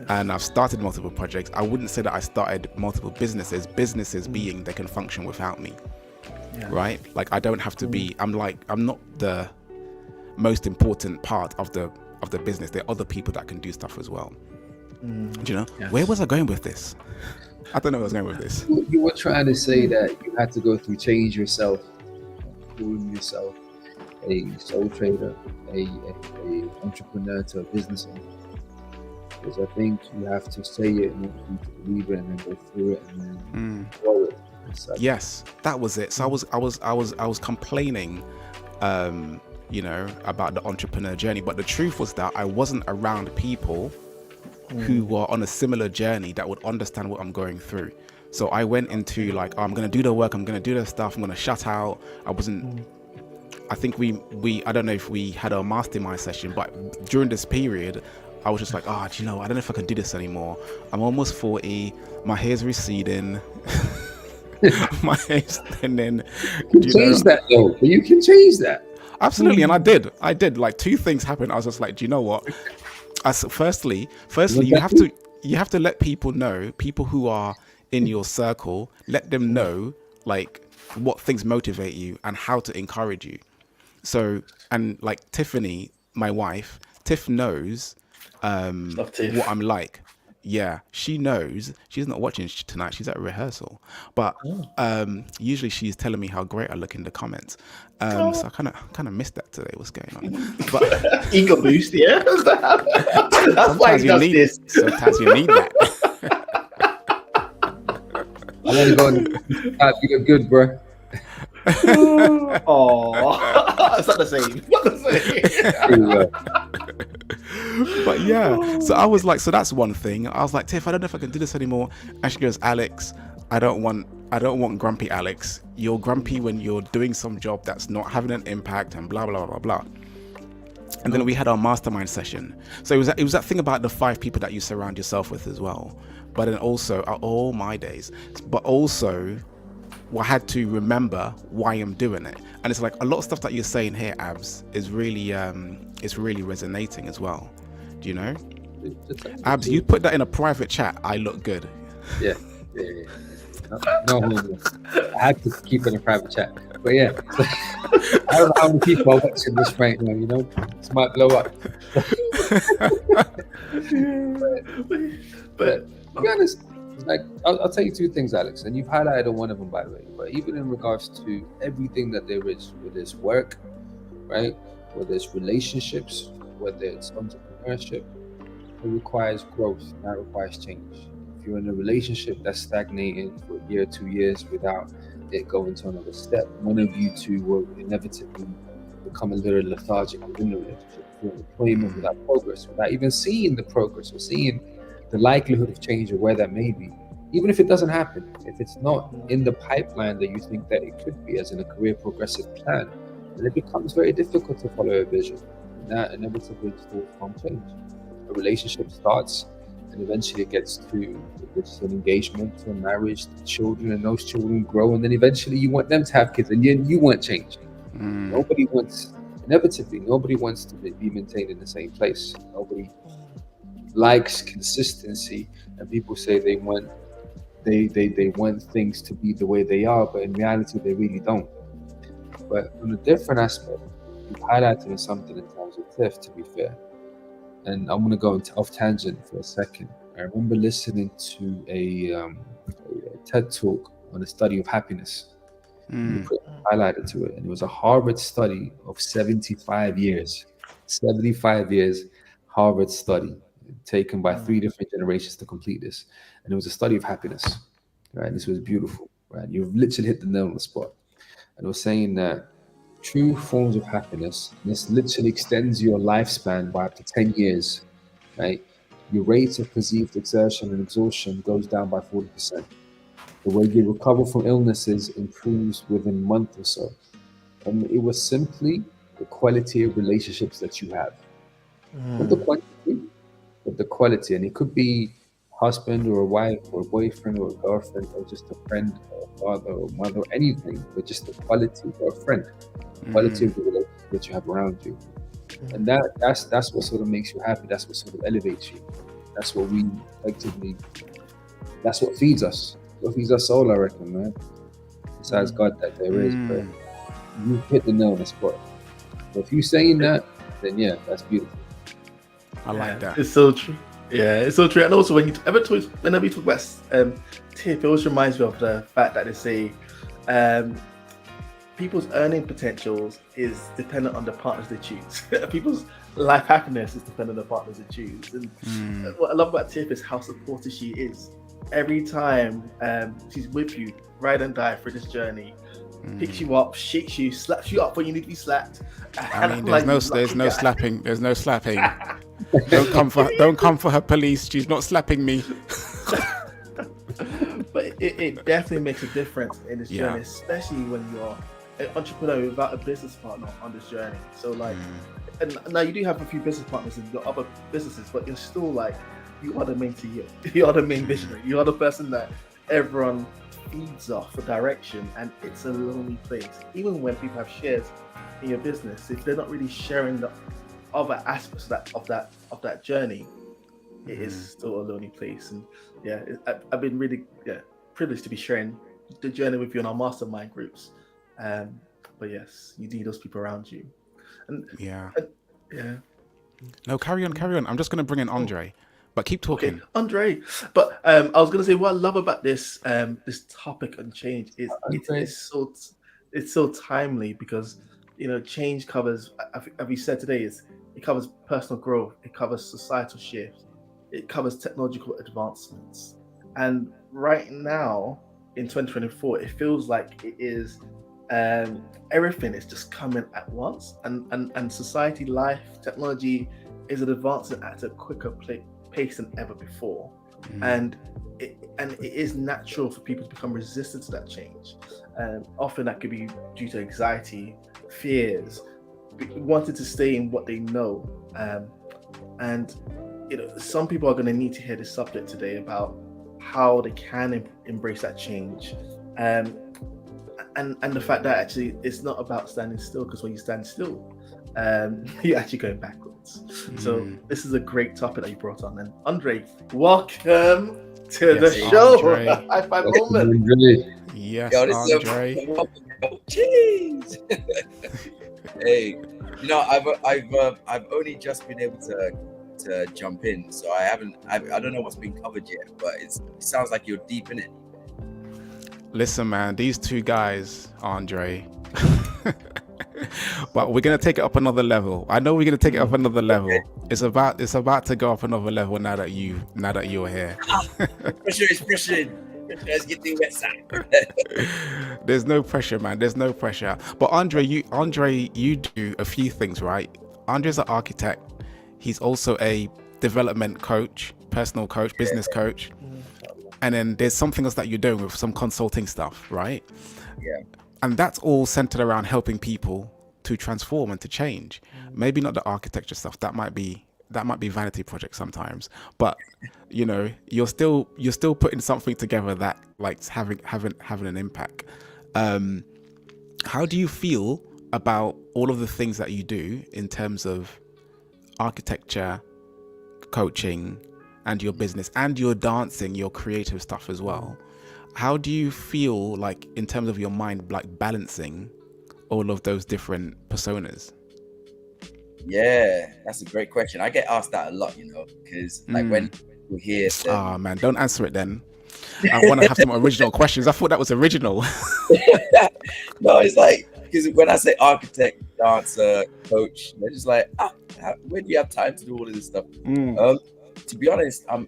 and I've started multiple projects. I wouldn't say that I started multiple businesses being they can function without me. Right? Like I don't have to be. I'm not the most important part of the business. There are other people that can do stuff as well. Do you know? Yes. Where was I going with this? I don't know where I was going with this. You were trying to say that you had to go through change yourself, doing yourself a sole trader, a entrepreneur to a business owner. Because I think you have to say it in order to believe it, and then go through it and then grow it. Yes, that was it. So I was complaining, you know, about the entrepreneur journey, but the truth was that I wasn't around people who were on a similar journey that would understand what I'm going through. So I went into like, oh, I'm going to do the work, I'm going to do the stuff, I'm going to shut out. I think I don't know if we had a mastermind session, but during this period, I was just like, oh, do you know, I don't know if I can do this anymore. I'm almost 40, my hair's receding, my hair's thinning. You can change that though, you can change that. Absolutely, and I did. Like 2 things happened. I was just like, do you know what? Firstly, you have to let people know, people who are in your circle, let them know like what things motivate you and how to encourage you. So, and like Tiffany, my wife, Tiff knows what I'm like. Yeah, she knows. She's not watching tonight. She's at rehearsal. But usually she's telling me how great I look in the comments. So I kind of missed that today. What's going on? But ego boost, yeah. That's why he does this. Sometimes you need that. I'm only going. You look good, bro. Oh, it's not the same. Not the same. But yeah, so I was like, so that's one thing. I was like, Tiff, I don't know if I can do this anymore. And she goes, Alex, I don't want grumpy Alex. You're grumpy when you're doing some job that's not having an impact and blah blah blah blah. And then we had our mastermind session. So it was that thing about the 5 people that you surround yourself with as well. But then also, all my days. But also, I had to remember why I'm doing it. And it's like a lot of stuff that you're saying here, Abs, is really resonating as well. Do you know? Abs, you put that in a private chat. I look good. Yeah. No homo. I had to keep it in private chat. But yeah, so, I don't know how many people are watching this right now. You know, this might blow up. But to be honest, like I'll tell you two things, Alex, and you've highlighted on one of them, by the way. But even in regards to everything that there is, whether it's work, right, whether it's relationships, whether it's entrepreneurship, it requires growth. That requires change. If you're in a relationship that's stagnating for a year, 2 years without it going to another step, one of you two will inevitably become a little lethargic within the relationship. If you're in employment without progress, without even seeing the progress or seeing the likelihood of change or where that may be, even if it doesn't happen, if it's not in the pipeline that you think that it could be as in a career progressive plan, then it becomes very difficult to follow a vision. And that inevitably stalls from change. A relationship starts and eventually it gets to it's an engagement, to a marriage, to children, and those children grow, and then eventually you want them to have kids, and you want change. Nobody wants to be maintained in the same place. Nobody likes consistency, and people say they want things to be the way they are, but in reality they really don't. But on a different aspect, you've highlighted something in terms of Tiff, to be fair. And I'm going to go off tangent for a second. I remember listening to a TED talk on the study of happiness. You highlighted to it, and it was a Harvard study of 75 years. 75 years, Harvard study, taken by 3 different generations to complete this. And it was a study of happiness, right? This was beautiful, right? You've literally hit the nail on the spot. And it was saying that true forms of happiness, this literally extends your lifespan by up to 10 years, right? Your rate of perceived exertion and exhaustion goes down by 40%. The way you recover from illnesses improves within a month or so. And it was simply the quality of relationships that you have. Not the quantity, but the quality. And it could be a husband or a wife or a boyfriend or a girlfriend or just a friend or a father or mother or anything, but just the quality or a friend. Quality of the relationship that you have around you. And that's what sort of makes you happy. That's what sort of elevates you. That's what we effectively, that's what feeds us. What feeds our soul, I reckon, man. Besides God that there is, but you hit the nail on the spot. But if you're saying that, then yeah, that's beautiful. I like that. It's so true. Yeah, it's so true. And also whenever we talk about tip, it always reminds me of the fact that they say people's earning potentials is dependent on the partners they choose. People's life happiness is dependent on the partners they choose. And what I love about Tiff is how supportive she is. Every time she's with you, ride and die for this journey, picks you up, shakes you, slaps you up when you need to be slapped. I mean, there's no slapping. There's no slapping. Don't come for her, police. She's not slapping me. But it definitely makes a difference in this journey, especially when you're an entrepreneur without a business partner on this journey. So like, and now you do have a few business partners in your other businesses, but you're still like, you are the main CEO. You are the main visionary. You are the person that everyone feeds off for direction, and it's a lonely place. Even when people have shares in your business, if they're not really sharing the other aspects of that journey, it is still a lonely place. And yeah, I've been really privileged to be sharing the journey with you in our mastermind groups. But yes, you need those people around you. And No, carry on. I'm just going to bring in Andre. But keep talking. Okay, Andre. But I was going to say what I love about this this topic on change is it's so timely, because change covers, as we said today, it covers personal growth, it covers societal shifts, it covers technological advancements. And right now in 2024, it feels like it is everything is just coming at once, and society, life, technology is advancing at a quicker pace than ever before. And it is natural for people to become resistant to that change. Often that could be due to anxiety, fears, wanting to stay in what they know. And some people are going to need to hear this subject today about how they can embrace that change. And the fact that actually it's not about standing still, because when you stand still, you're actually going backwards. So this is a great topic that you brought on. And Andre, welcome to the Yes, show. Andre. High five That's moment. Andre. Yes, Yo, this Andre. is jeez. Hey, you know, I've only just been able to jump in, so I don't know what's been covered yet, but it sounds like you're deep in it. Listen, man, these two guys, Andre. But we're gonna take it up another level. I know we're gonna take it up another level. It's about to go up another level now that you're here. Pressure is pressure. Let's get the west side. There's no pressure, man. There's no pressure. But Andre, you do a few things, right? Andre's an architect. He's also a development coach, personal coach, business coach. And then there's something else that you're doing with some consulting stuff, right? Yeah. And that's all centered around helping people to transform and to change. Maybe not the architecture stuff. That might be vanity project sometimes. But you know, you're still putting something together that like having an impact. How do you feel about all of the things that you do in terms of architecture, coaching, and your business, and your dancing, your creative stuff as well? How do you feel like in terms of your mind, like balancing all of those different personas? Yeah, that's a great question. I get asked that a lot, you know, because like when people hear Ah, man, don't answer it then. I want to have some original questions. I thought that was original. No, it's like, because when I say architect, dancer, coach, they're just like, when do you have time to do all of this stuff? To be honest, I'm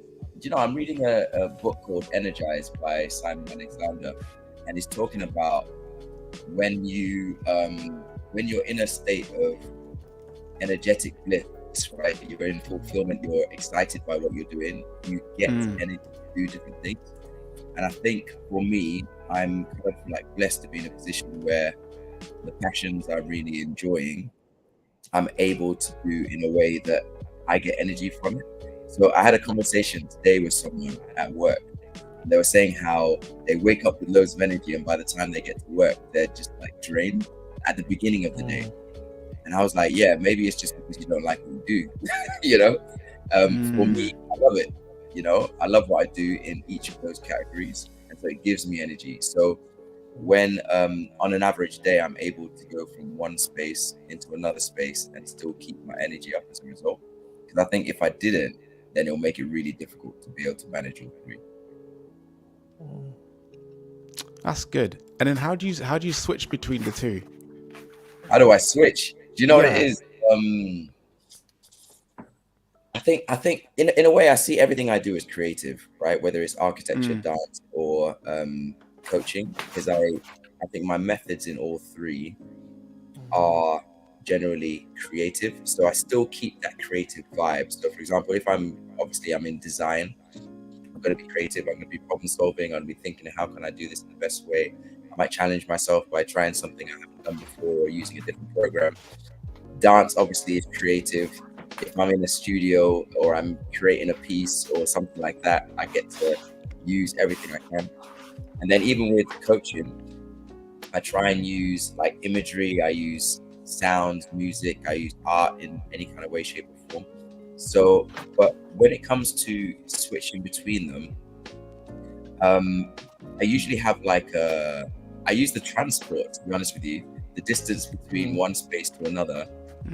reading a book called Energized by Simon Alexander, and he's talking about when you're in a state of energetic bliss, right? You're in fulfillment, you're excited by what you're doing, you get energy to do different things. And I think for me, I'm kind of like blessed to be in a position where the passions I'm really enjoying, I'm able to do in a way that I get energy from it. So I had a conversation today with someone at work. And they were saying how they wake up with loads of energy, and by the time they get to work, they're just like drained at the beginning of the day. And I was like, yeah, maybe it's just because you don't like what you do, you know? For me, I love it. You know, I love what I do in each of those categories. And so it gives me energy. So when on an average day, I'm able to go from one space into another space and still keep my energy up as a result. Because I think if I didn't, then it'll make it really difficult to be able to manage all three. That's good. And then how do you switch between the two? How do I switch? Do you know what it is? I think in a way I see everything I do as creative, right? Whether it's architecture, dance, or coaching, because I think my methods in all three are generally creative. So I still keep that creative vibe. So for example, if I'm in design, I'm going to be creative, I'm going to be problem solving, I'm going to be thinking, how can I do this in the best way? I might challenge myself by trying something I haven't done before or using a different program. Dance obviously is creative. If I'm in a studio or I'm creating a piece or something like that, I get to use everything I can. And then even with coaching, I try and use like imagery, I use sound, music, I use art in any kind of way, shape or form. So, but when it comes to switching between them, I usually have I use the transport, to be honest with you, the distance between one space to another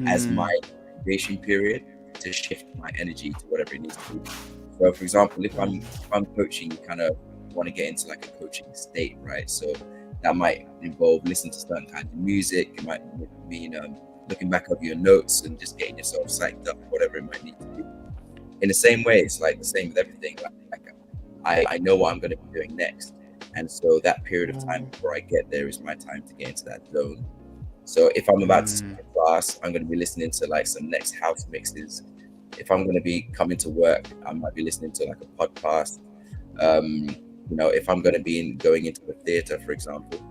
as my incubation period to shift my energy to whatever it needs to be. So for example, if I'm coaching, you kind of want to get into like a coaching state, right? So that might involve listening to certain kinds of music. It might mean looking back over your notes and just getting yourself psyched up, whatever it might need to be. In the same way, it's like the same with everything. I know what I'm going to be doing next. And so that period of time before I get there is my time to get into that zone. So if I'm about to start a class, I'm going to be listening to like some next house mixes. If I'm going to be coming to work, I might be listening to like a podcast. You know, if I'm going to be going into the theater, for example,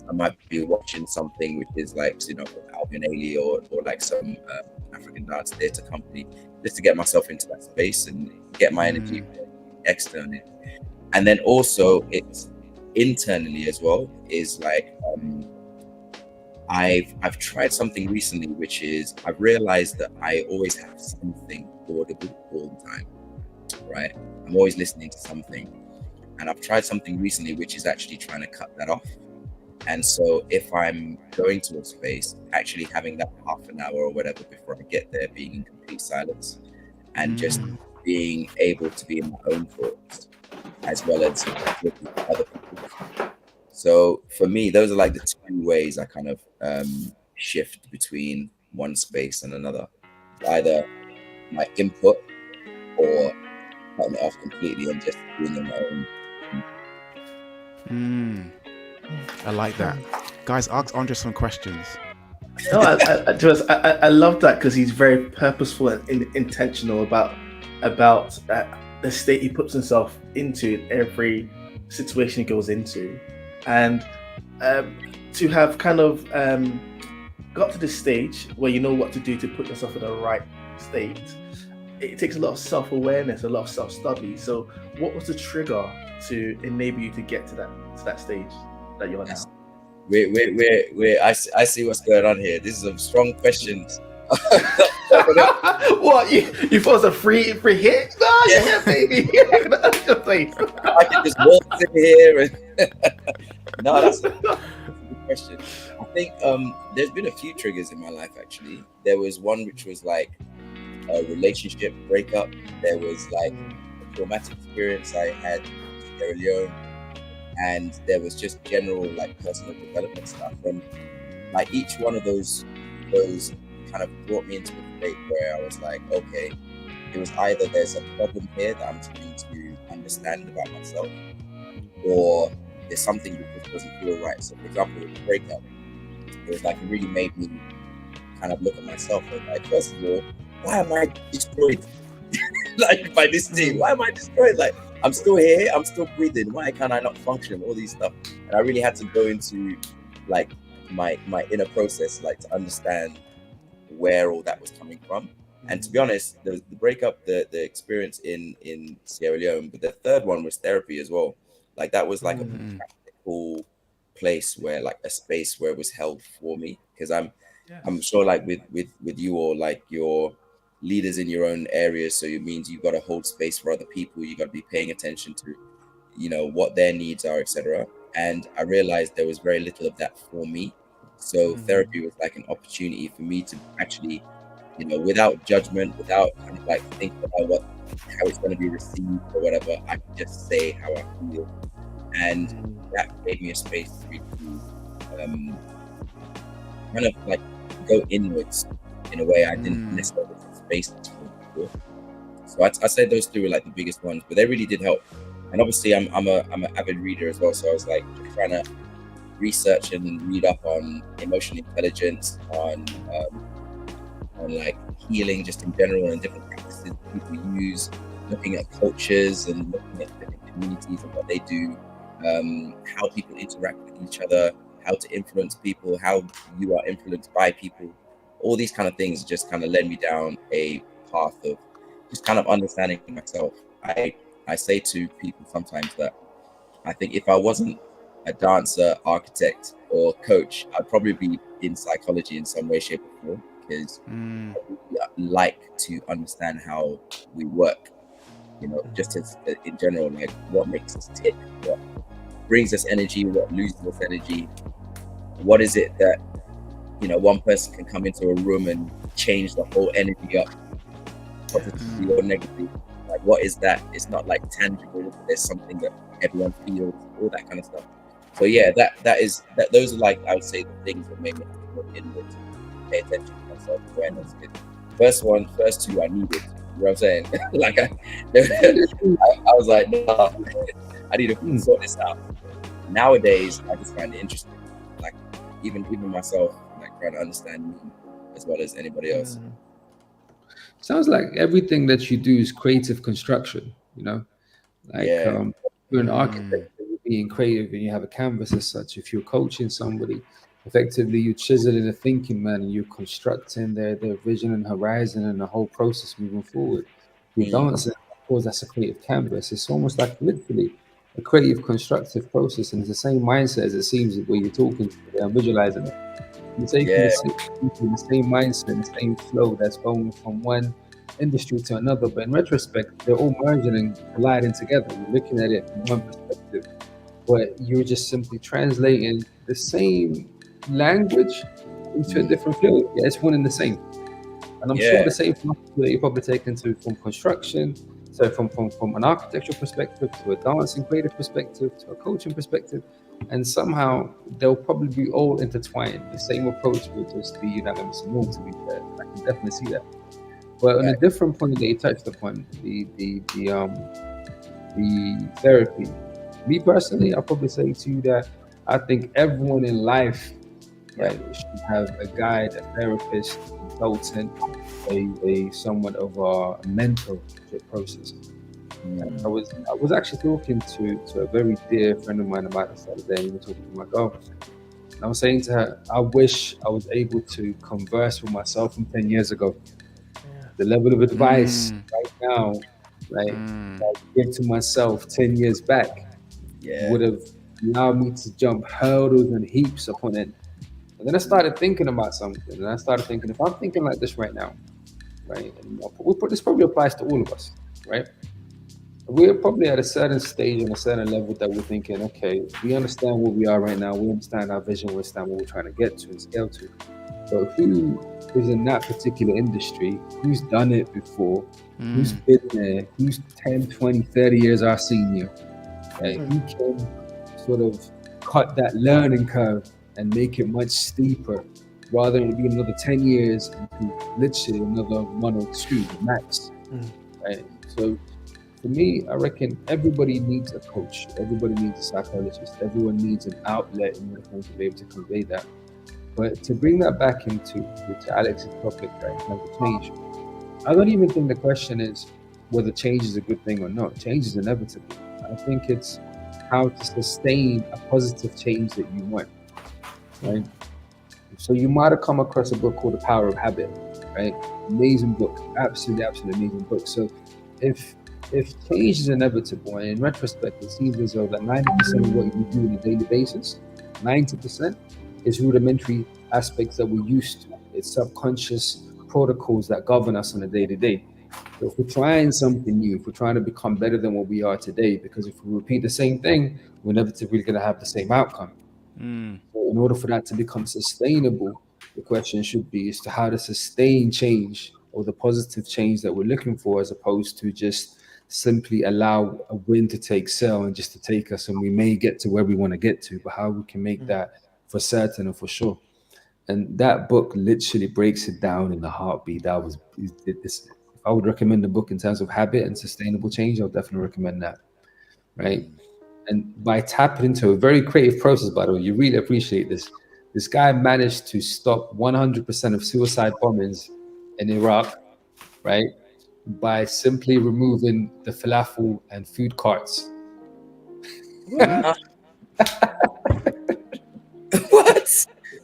I might be watching something which is like, you know, Alvin Ailey or like some African dance theater company, just to get myself into that space and get my energy externally. And then also it's internally as well, is like I've tried something recently, which is I've realized that I always have something audible all the time, right? I'm always listening to something. And I've tried something recently, which is actually trying to cut that off. And so if I'm going to a space, actually having that half an hour or whatever before I get there, being in complete silence and just being able to be in my own thoughts as well as with other people. So for me, those are like the two ways I kind of shift between one space and another. Either my input or cutting it off completely and just being in my own. I like that. Guys, ask Andre some questions. No, I love that because he's very purposeful and intentional about the state he puts himself into in every situation he goes into, and to have kind of got to this stage where you know what to do to put yourself in the right state. It takes a lot of self-awareness, a lot of self-study. So, what was the trigger to enable you to get to that stage that you're now? I see what's going on here. This is a strong question. What you thought it was a free hit? No, yeah, baby. I can just walk in here and no, that's a good question. I think there's been a few triggers in my life actually. There was one which was like a relationship breakup. There was like a traumatic experience I had in Sierra Leone, and there was just general like personal development stuff. And like each one of those kind of brought me into a state where I was like, okay, it was either there's a problem here that I'm trying to understand about myself, or there's something that just doesn't feel right. So for example, with the breakup, it was like it really made me kind of look at myself and like, first of all, why am I destroyed? Like by this thing, why am I destroyed? Like I'm still here, I'm still breathing. Why can't I not function? All these stuff. And I really had to go into like my inner process, like to understand where all that was coming from. And to be honest, the breakup, the experience in Sierra Leone, but the third one was therapy as well. Like that was like a practical place where like a space where it was held for me, because I'm sure like with you all, like you're leaders in your own areas, so it means you've got to hold space for other people. You got to be paying attention to, you know, what their needs are, etc. And I realized there was very little of that for me. So therapy was like an opportunity for me to actually, you know, without judgment, without kind of like thinking about how it's going to be received or whatever, I could just say how I feel. And that gave me a space to kind of like go inwards in a way I didn't necessarily have space before. So I'd say those two were like the biggest ones, but they really did help. And obviously I'm an avid reader as well, so I was like trying to research and read up on emotional intelligence, on like healing just in general and different practices people use, looking at cultures and looking at different communities and what they do, how people interact with each other, how to influence people, how you are influenced by people. All these kind of things just kind of led me down a path of just kind of understanding myself. I say to people sometimes that I think if I wasn't a dancer, architect, or coach, I'd probably be in psychology in some way, shape, or form, because I really like to understand how we work, you know, just as in general, like what makes us tick, what brings us energy, what loses us energy, what is it that, you know, one person can come into a room and change the whole energy up, positively or negatively. Like, what is that? It's not like tangible. There's something that everyone feels, all that kind of stuff. So yeah, those are like, I would say, the things that made me look inward, pay attention to myself, awareness. First two I needed. You know what I'm saying? Like I was like, no, I need to sort this out. Nowadays, I just find it interesting. Like even myself, like trying to understand me as well as anybody else. Sounds like everything that you do is creative construction, you know? Like you're an architect, you're being creative and you have a canvas as such. If you're coaching somebody, effectively you're chiseling a thinking man and you're constructing their vision and horizon and the whole process moving forward. You're dancing, of course, that's a creative canvas. It's almost like literally a creative constructive process, and it's the same mindset as it seems where you're talking, I'm visualizing it. You're taking the same mindset, the same flow that's going from one industry to another, but in retrospect, they're all merging and colliding together. You're looking at it from one perspective, but you're just simply translating the same language into a different field. Yeah, it's one and the same. And I'm sure the same philosophy that you probably take into from construction, so from an architectural perspective to a dancing creative perspective to a coaching perspective, and somehow they'll probably be all intertwined. The same approach will just be unanimous and more, to be fair. I can definitely see that. But on a different point that you touched upon, the therapy. Me personally, I'll probably say to you that I think everyone in life, right, should have a guide, a therapist, a consultant, a somewhat of a mentorship process. I was actually talking to a very dear friend of mine about this the other day. We were talking to my girlfriend, and I was saying to her, I wish I was able to converse with myself from 10 years ago. The level of advice right now, right, that I give to myself 10 years back would have allowed me to jump hurdles and heaps upon it. And then I started thinking about something, and I started thinking, if I'm thinking like this right now, right, and this probably applies to all of us, right? We're probably at a certain stage and a certain level that we're thinking, okay, we understand where we are right now, we understand our vision, we understand what we're trying to get to and scale to. So who is in that particular industry, who's done it before, who's been there, who's 10, 20, 30 years our senior, right? Who can sort of cut that learning curve and make it much steeper, rather than it being another 10 years into literally another 1 or 2 max, right? So for me, I reckon everybody needs a coach, everybody needs a psychologist, everyone needs an outlet in order to be able to convey that. But to bring that back into Alex's topic, right, in terms of change, I don't even think the question is whether change is a good thing or not. Change is inevitable. I think it's how to sustain a positive change that you want, right? So you might have come across a book called The Power of Habit, right? Amazing book, absolutely amazing book. So if change is inevitable, and in retrospect, it seems as though that 90% of what you do on a daily basis, 90% is rudimentary aspects that we're used to. It's subconscious protocols that govern us on a day-to-day. So if we're trying something new, if we're trying to become better than what we are today, because if we repeat the same thing, we're inevitably going to have the same outcome. So in order for that to become sustainable, the question should be as to how to sustain change, or the positive change that we're looking for, as opposed to just simply allow a wind to take sail and just to take us, and we may get to where we want to get to, but how we can make that for certain and for sure. And that book literally breaks it down in a heartbeat. If I would recommend a book in terms of habit and sustainable change, I would definitely recommend that, right? And by tapping into a very creative process, by the way, you really appreciate this. This guy managed to stop 100% of suicide bombings in Iraq, right, by simply removing the falafel and food carts. What?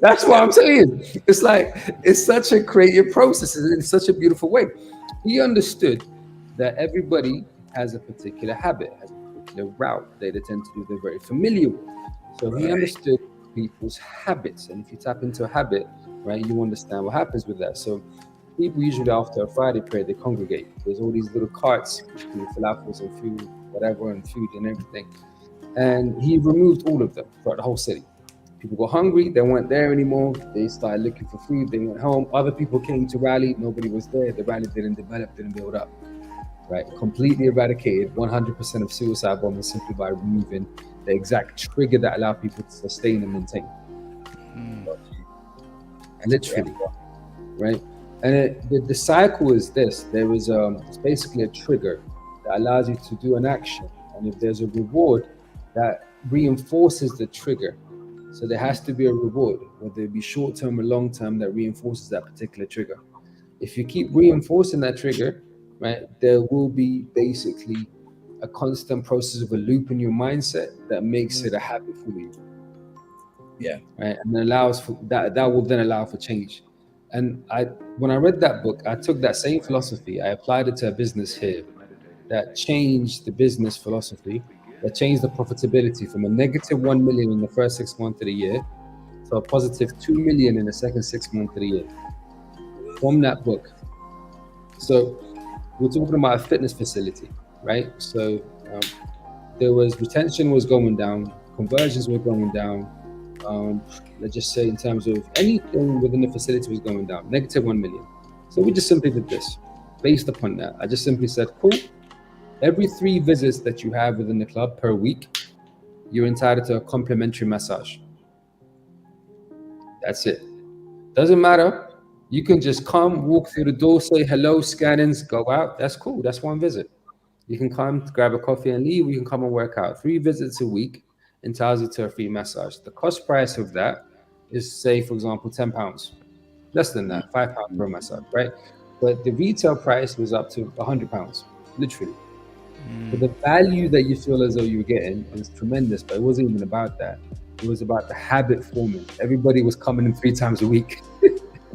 That's what I'm saying. It's like, it's such a creative process in such a beautiful way. He understood that everybody has a particular habit, has a particular route they tend to do, they're very familiar with. So he understood people's habits. And if you tap into a habit, right, you understand what happens with that. So people usually after a Friday prayer, they congregate. There's all these little carts with falafels and food, whatever, and food and everything. And he removed all of them throughout the whole city. People got hungry, they weren't there anymore. They started looking for food, they went home. Other people came to rally, nobody was there. The rally didn't develop, didn't build up, right? Completely eradicated 100% of suicide bombing simply by removing the exact trigger that allowed people to sustain and maintain. Literally, right? And the cycle is this. There is it's basically a trigger that allows you to do an action. And if there's a reward that reinforces the trigger, so there has to be a reward, whether it be short-term or long-term, that reinforces that particular trigger. If you keep reinforcing that trigger, right, there will be basically a constant process of a loop in your mindset that makes it a habit for you. Yeah. Right, and allows for that. That will then allow for change. And when I read that book, I took that same philosophy, I applied it to a business here that changed the business philosophy, that changed the profitability from a negative 1 million in the first 6 months of the year to a positive 2 million in the second 6 months of the year from that book. So we're talking about a fitness facility, right? So there was retention was going down, conversions were going down. Let's just say in terms of anything within the facility was going down, negative 1 million. So we just simply did this. Based upon that, I just simply said, cool, every 3 visits that you have within the club per week, you're entitled to a complimentary massage. That's it. Doesn't matter. You can just come, walk through the door, say hello, scan in, go out. That's cool. That's 1 visit. You can come, grab a coffee and leave. You can come and work out. 3 visits a week entitles you to a free massage. The cost price of that is, say, for example, £10. Less than that, £5 per massage, right? But the retail price was up to £100, literally. But the value that you feel as though you're getting is tremendous, but it wasn't even about that. It was about the habit forming. Everybody was coming in 3 times a week.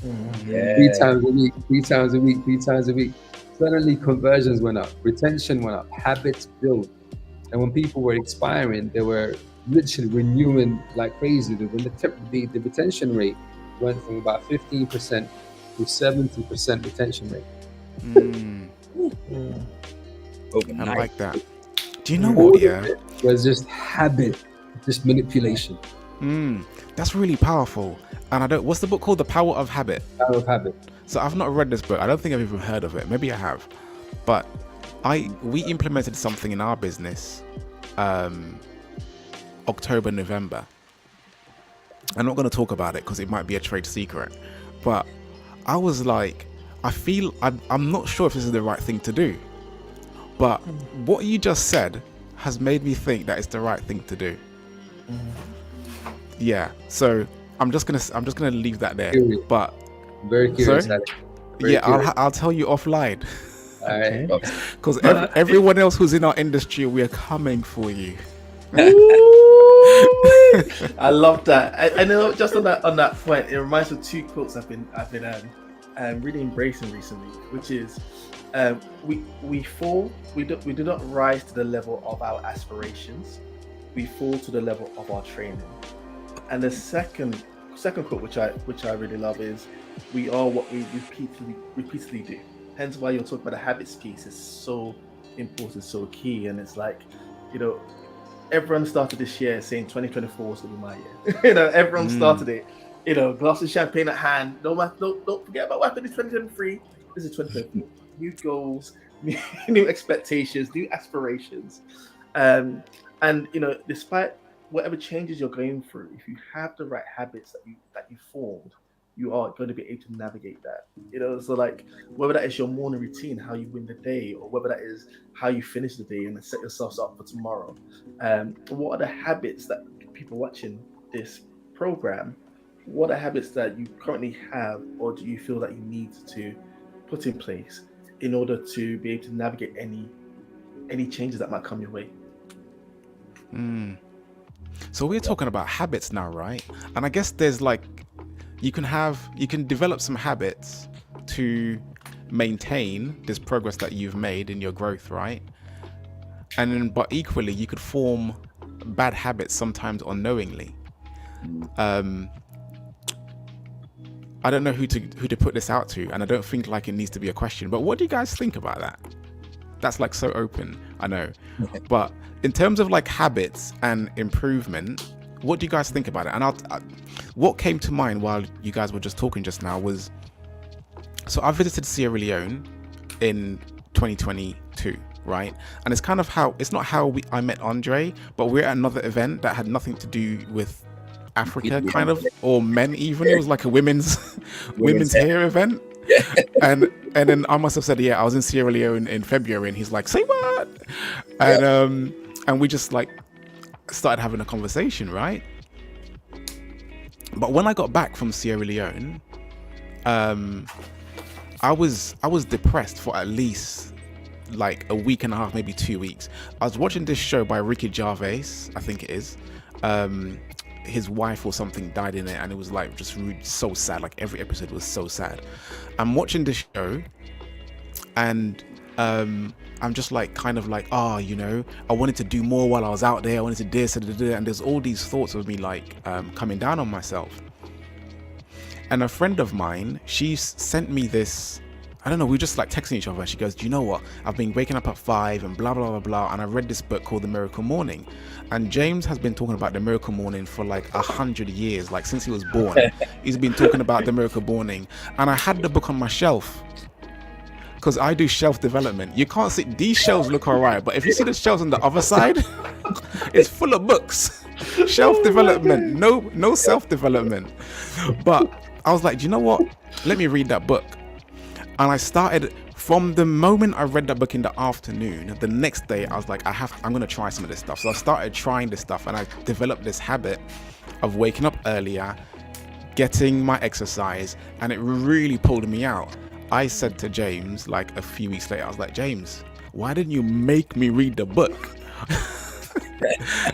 3 times a week, 3 times a week, 3 times a week. Suddenly conversions went up, retention went up, habits built. And when people were expiring, they were literally renewing like crazy. The retention rate went from about 15% to 70% retention rate. I like that. Do you know what? Yeah, it was just habit, just manipulation. That's really powerful. And I don't. What's the book called? The Power of Habit. Power of Habit. So I've not read this book. I don't think I've even heard of it. Maybe I have, but we implemented something in our business, October, November. I'm not going to talk about it because it might be a trade secret, but I was like, I'm not sure if this is the right thing to do, but what you just said has made me think that it's the right thing to do. Yeah. So I'm just gonna leave that there. Curious. But very curious. I'll tell you offline. All right. Because everyone else who's in our industry, we are coming for you. I love that. I know. Just on that point, it reminds me of 2 quotes I've been really embracing recently, which is we fall. We do not rise to the level of our aspirations. We fall to the level of our training. And the second quote, which I really love, is we are what we repeatedly do. Hence why you're talking about the habits piece is so important, so key. And it's like, everyone started this year saying 2024 is going to be my year. Everyone started it. Glass of champagne at hand. Don't forget about what happened in 2023. This is 2024. New goals, new expectations, new aspirations. And despite whatever changes you're going through, if you have the right habits that you formed, you are going to be able to navigate that. So like whether that is your morning routine, how you win the day, or whether that is how you finish the day and then set yourselves up for tomorrow. What are the habits that people watching this program? What are habits that you currently have, or do you feel that you need to put in place in order to be able to navigate any changes that might come your way? So we're talking about habits now, right? And I guess there's like, you can develop some habits to maintain this progress that you've made in your growth, right? But equally, you could form bad habits sometimes unknowingly. I don't know who to put this out to, and I don't think like it needs to be a question, but what do you guys think about that? That's like so open, I know. But in terms of like habits and improvement, what do you guys think about it? And what came to mind while you guys were just talking just now was, so I visited Sierra Leone in 2022, right? And it's kind of it's not how I met Andre, but we're at another event that had nothing to do with Africa, kind of, or men even. It was like a women's hair event. And then I must have said, I was in Sierra Leone in February, and he's like, say what? And we just like started having a conversation, right? But when I got back from Sierra Leone, I was depressed for at least like a week and a half, maybe 2 weeks. I was watching this show by Ricky Gervais, I think it is. His wife or something died in it, and it was like just really so sad. Like every episode was so sad. I'm watching this show, and I'm just like kind of like, I wanted to do more while I was out there. I wanted to do this and there's all these thoughts of me like coming down on myself. And a friend of mine, she sent me this I don't know, we were just like texting each other. She goes, do you know what? I've been waking up at 5 and blah, blah, blah, blah. And I read this book called The Miracle Morning. And James has been talking about The Miracle Morning for like 100 years, like since he was born. He's been talking about The Miracle Morning. And I had the book on my shelf because I do shelf development. You can't see, these shelves look all right, but if you see the shelves on the other side, it's full of books. Shelf development, no self-development. But I was like, do you know what? Let me read that book. And I started from the moment I read that book in the afternoon. The next day, I was like, I'm going to try some of this stuff. So I started trying this stuff, and I developed this habit of waking up earlier, getting my exercise, and it really pulled me out. I said to James, like a few weeks later, I was like, James, why didn't you make me read the book?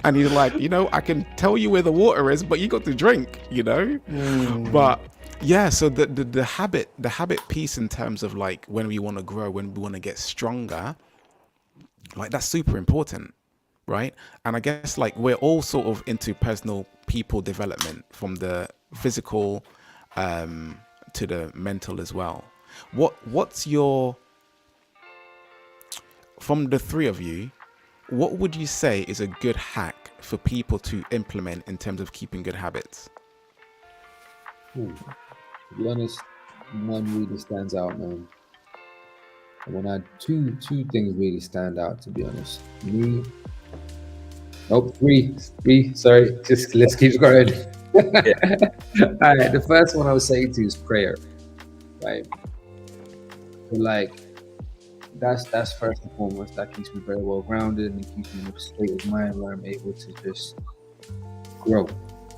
And he's like, I can tell you where the water is, but you got to drink, But yeah, so the habit piece in terms of like when we want to grow, when we want to get stronger, like that's super important, right? And I guess like we're all sort of into personal people development, from the physical to the mental as well. What's your, from the three of you, what would you say is a good hack for people to implement in terms of keeping good habits? To be honest, none really stands out, man. When I two things really stand out, to be honest. Three. Sorry, just let's keep going. All right, the first one I would say to is prayer, right? So like that's first and foremost. That keeps me very well grounded and keeps me in a state of mind where I'm able to just grow.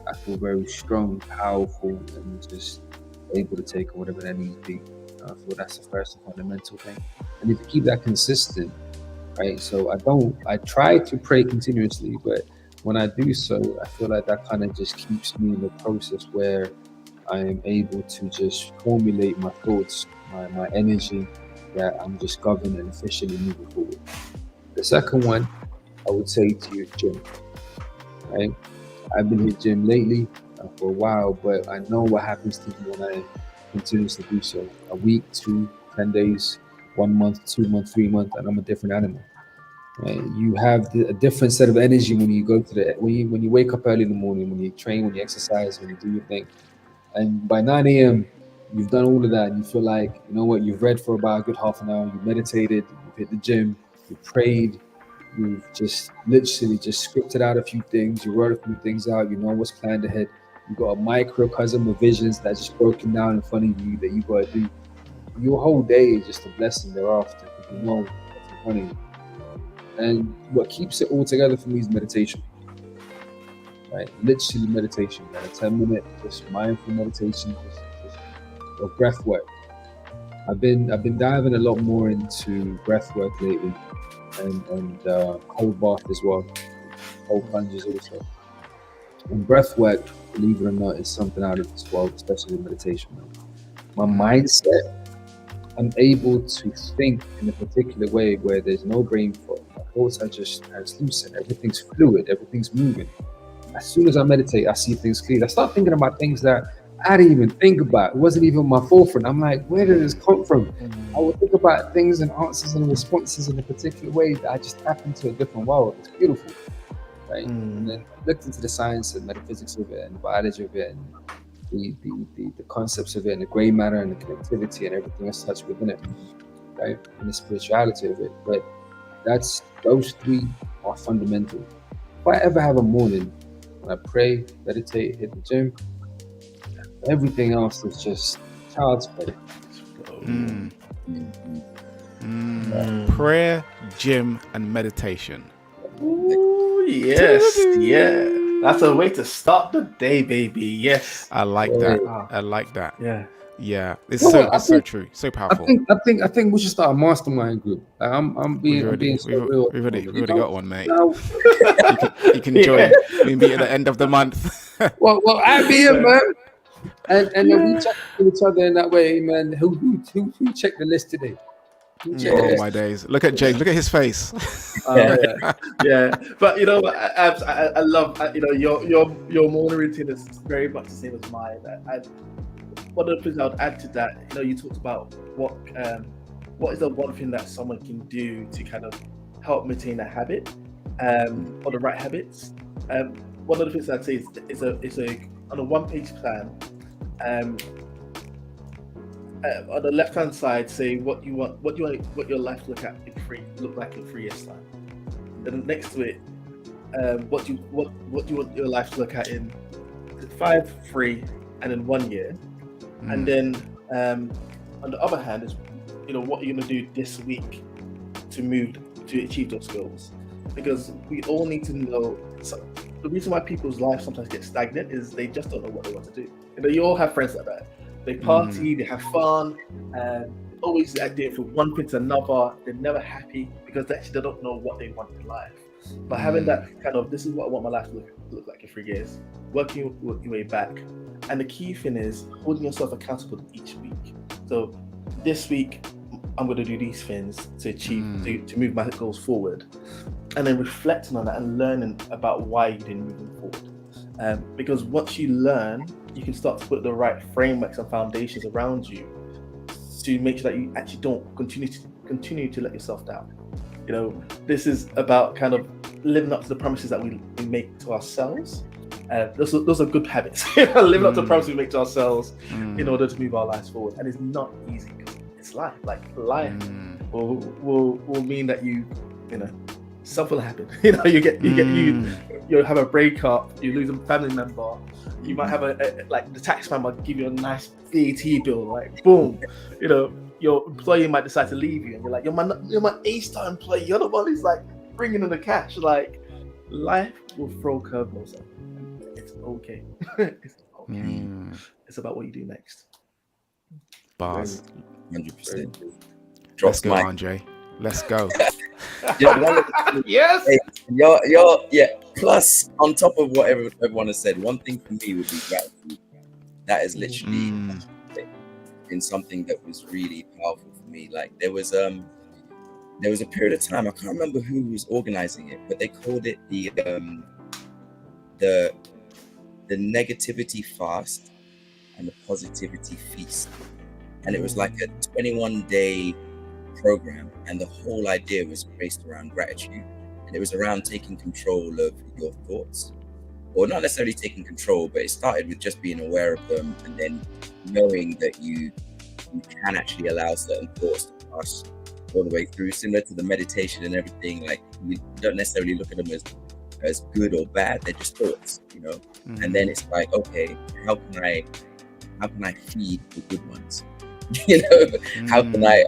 I feel very strong, powerful, and just able to take on whatever that needs to be. I feel that's the first and fundamental thing. And if you keep that consistent, right? So I try to pray continuously, but when I do so, I feel like that kind of just keeps me in the process where I am able to just formulate my thoughts, my energy, that I'm just governed and efficiently moving forward. The second one, I would say to you, gym, right? I've been hit gym lately for a while, but I know what happens to me when I continuously do so. A week, 2, 10 days, 1 month, 2 months, 3 months, and I'm a different animal. Right? You have a different set of energy when you go to when you wake up early in the morning, when you train, when you exercise, when you do your thing. And by 9 a.m., you've done all of that, and you feel like, you know what, you've read for about a good half an hour, you meditated, you've hit the gym, you prayed, you've just literally just scripted out a few things, you wrote a few things out, you know what's planned ahead, you've got a microcosm of visions that's just broken down in front of you that you got to do. Your whole day is just a blessing thereafter, because you know what's in front of you. And what keeps it all together for me is meditation. Right? Literally meditation, like a 10-minute just mindful meditation, just or breath work. I've been diving a lot more into breath work lately, and cold bath as well, cold plunges also. And breath work, believe it or not, is something out of this world, especially in meditation. My mindset, I'm able to think in a particular way where there's no brain fog. My thoughts are just translucent. Everything's fluid. Everything's moving. As soon as I meditate, I see things clearly. I start thinking about things that I didn't even think about. It wasn't even my forefront. I'm like, where did this come from? I would think about things and answers and responses in a particular way that I just tap into a different world. It's beautiful, right? And then I looked into the science and metaphysics of it and the biology of it and the concepts of it and the gray matter and the connectivity and everything that's touched within it, right? And the spirituality of it. But those three are fundamental. If I ever have a morning when I pray, meditate, hit the gym, everything else is just child's play. Prayer, gym, and meditation. Ooh, yes, yeah. That's a way to start the day, baby. Yes. I like that. I like that. Yeah. It's so true, so powerful. I think we should start a mastermind group. I'm being so real. We've already got one, mate. No. You can join. We meet at the end of the month. well, I'll be here, man. And then we check with each other in that way, man. Who checked the list today? Oh my days! Look at James. Look at his face. Yeah. But you know, I love your morning routine is very much the same as mine. one of the things I would add to that, you talked about what is the one thing that someone can do to kind of help maintain a habit, or the right habits. One of the things I'd say is on a one-page plan. On the left-hand side, say what your life look like in 3 years' time. Then next to it, what do you want your life to look at in 5, 3, and then 1 year. And then on the other hand is, what you're gonna do this week to achieve those goals. Because we all need to know. So the reason why people's lives sometimes get stagnant is they just don't know what they want to do. You all have friends like that. They party, they have fun, and always doing from one thing to another. They're never happy because they don't know what they want in life. But having that kind of, this is what I want my life to look like in 3 years, working your way back. And the key thing is holding yourself accountable each week. So this week, I'm going to do these things to achieve, to move my goals forward. And then reflecting on that and learning about why you didn't move them forward. Because once you learn, you can start to put the right frameworks and foundations around you to make sure that you actually don't continue to let yourself down. This is about kind of living up to the promises that we make to ourselves. Those are good habits. Living up to the promises we make to ourselves in order to move our lives forward. And it's not easy because it's life. Like life will mean that something will happen. You have a breakup, you lose a family member, you might have the tax man might give you a nice VAT bill, like boom, your employer might decide to leave you, and you're like, you're my A-star employee, you're the one who's like bringing in the cash. Like life will throw curveballs at you. It's okay. It's okay. It's about what you do next. Bars. 100%. Let's go, Andre. Let's go. Yes. Hey, plus, on top of what everyone has said, one thing for me would be gratitude. That is literally been something that was really powerful for me. Like there was a period of time, I can't remember who was organizing it, but they called it the negativity fast and the positivity feast, and it was like a 21-day program, and the whole idea was based around gratitude, and it was around taking control of your thoughts, or not necessarily taking control, but it started with just being aware of them, and then knowing that you can actually allow certain thoughts to pass all the way through, similar to the meditation and everything. Like you don't necessarily look at them as good or bad, they're just thoughts, and then it's like, okay, how can I feed the good ones? How can I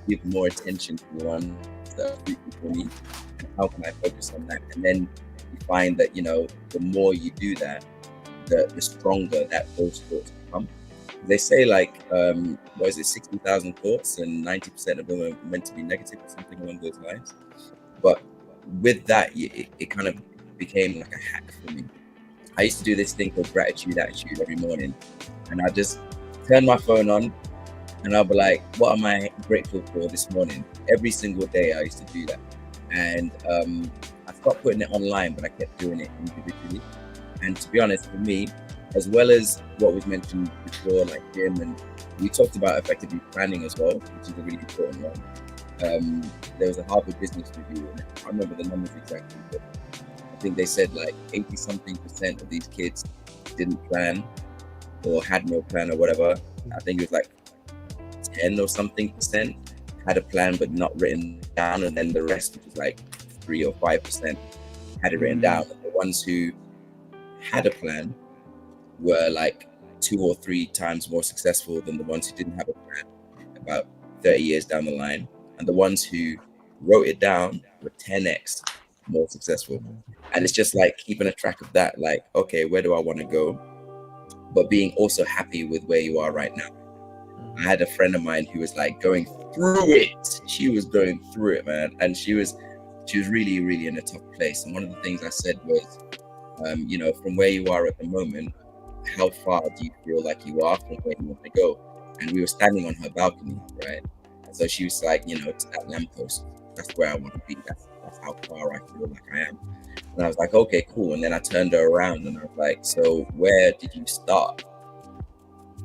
give more attention to the ones that are fruitful for me, and how can I focus on that? And then you find that the more you do that, the stronger that those thoughts become. They say 60,000 thoughts, and 90% of them are meant to be negative or something along those lines. But with that, it kind of became like a hack for me. I used to do this thing called gratitude attitude every morning, and I just turn my phone on, and I'll be like, what am I grateful for this morning? Every single day I used to do that. And I stopped putting it online, but I kept doing it individually. And to be honest, for me, as well as what was mentioned before, like Jim, and we talked about effectively planning as well, which is a really important one. There was a Harvard Business Review, and I can't remember the numbers exactly, but I think they said 80-something% of these kids didn't plan or had no plan or whatever. I think it was 10 or something % had a plan but not written down, and then the rest, which was 3 or 5%, had it written down. And the ones who had a plan were 2 or 3 times more successful than the ones who didn't have a plan about 30 years down the line. And the ones who wrote it down were 10x more successful. And it's just keeping a track of that, okay, where do I want to go? But being also happy with where you are right now. I had a friend of mine who was going through it. She was going through it, man. And she was really, really in a tough place. And one of the things I said was, from where you are at the moment, how far do you feel like you are from where you want to go? And we were standing on her balcony, right? And so she was like, to that lamppost, that's where I want to be. That's how far I feel like I am. And I was like, okay, cool. And then I turned her around and I was like, so where did you start?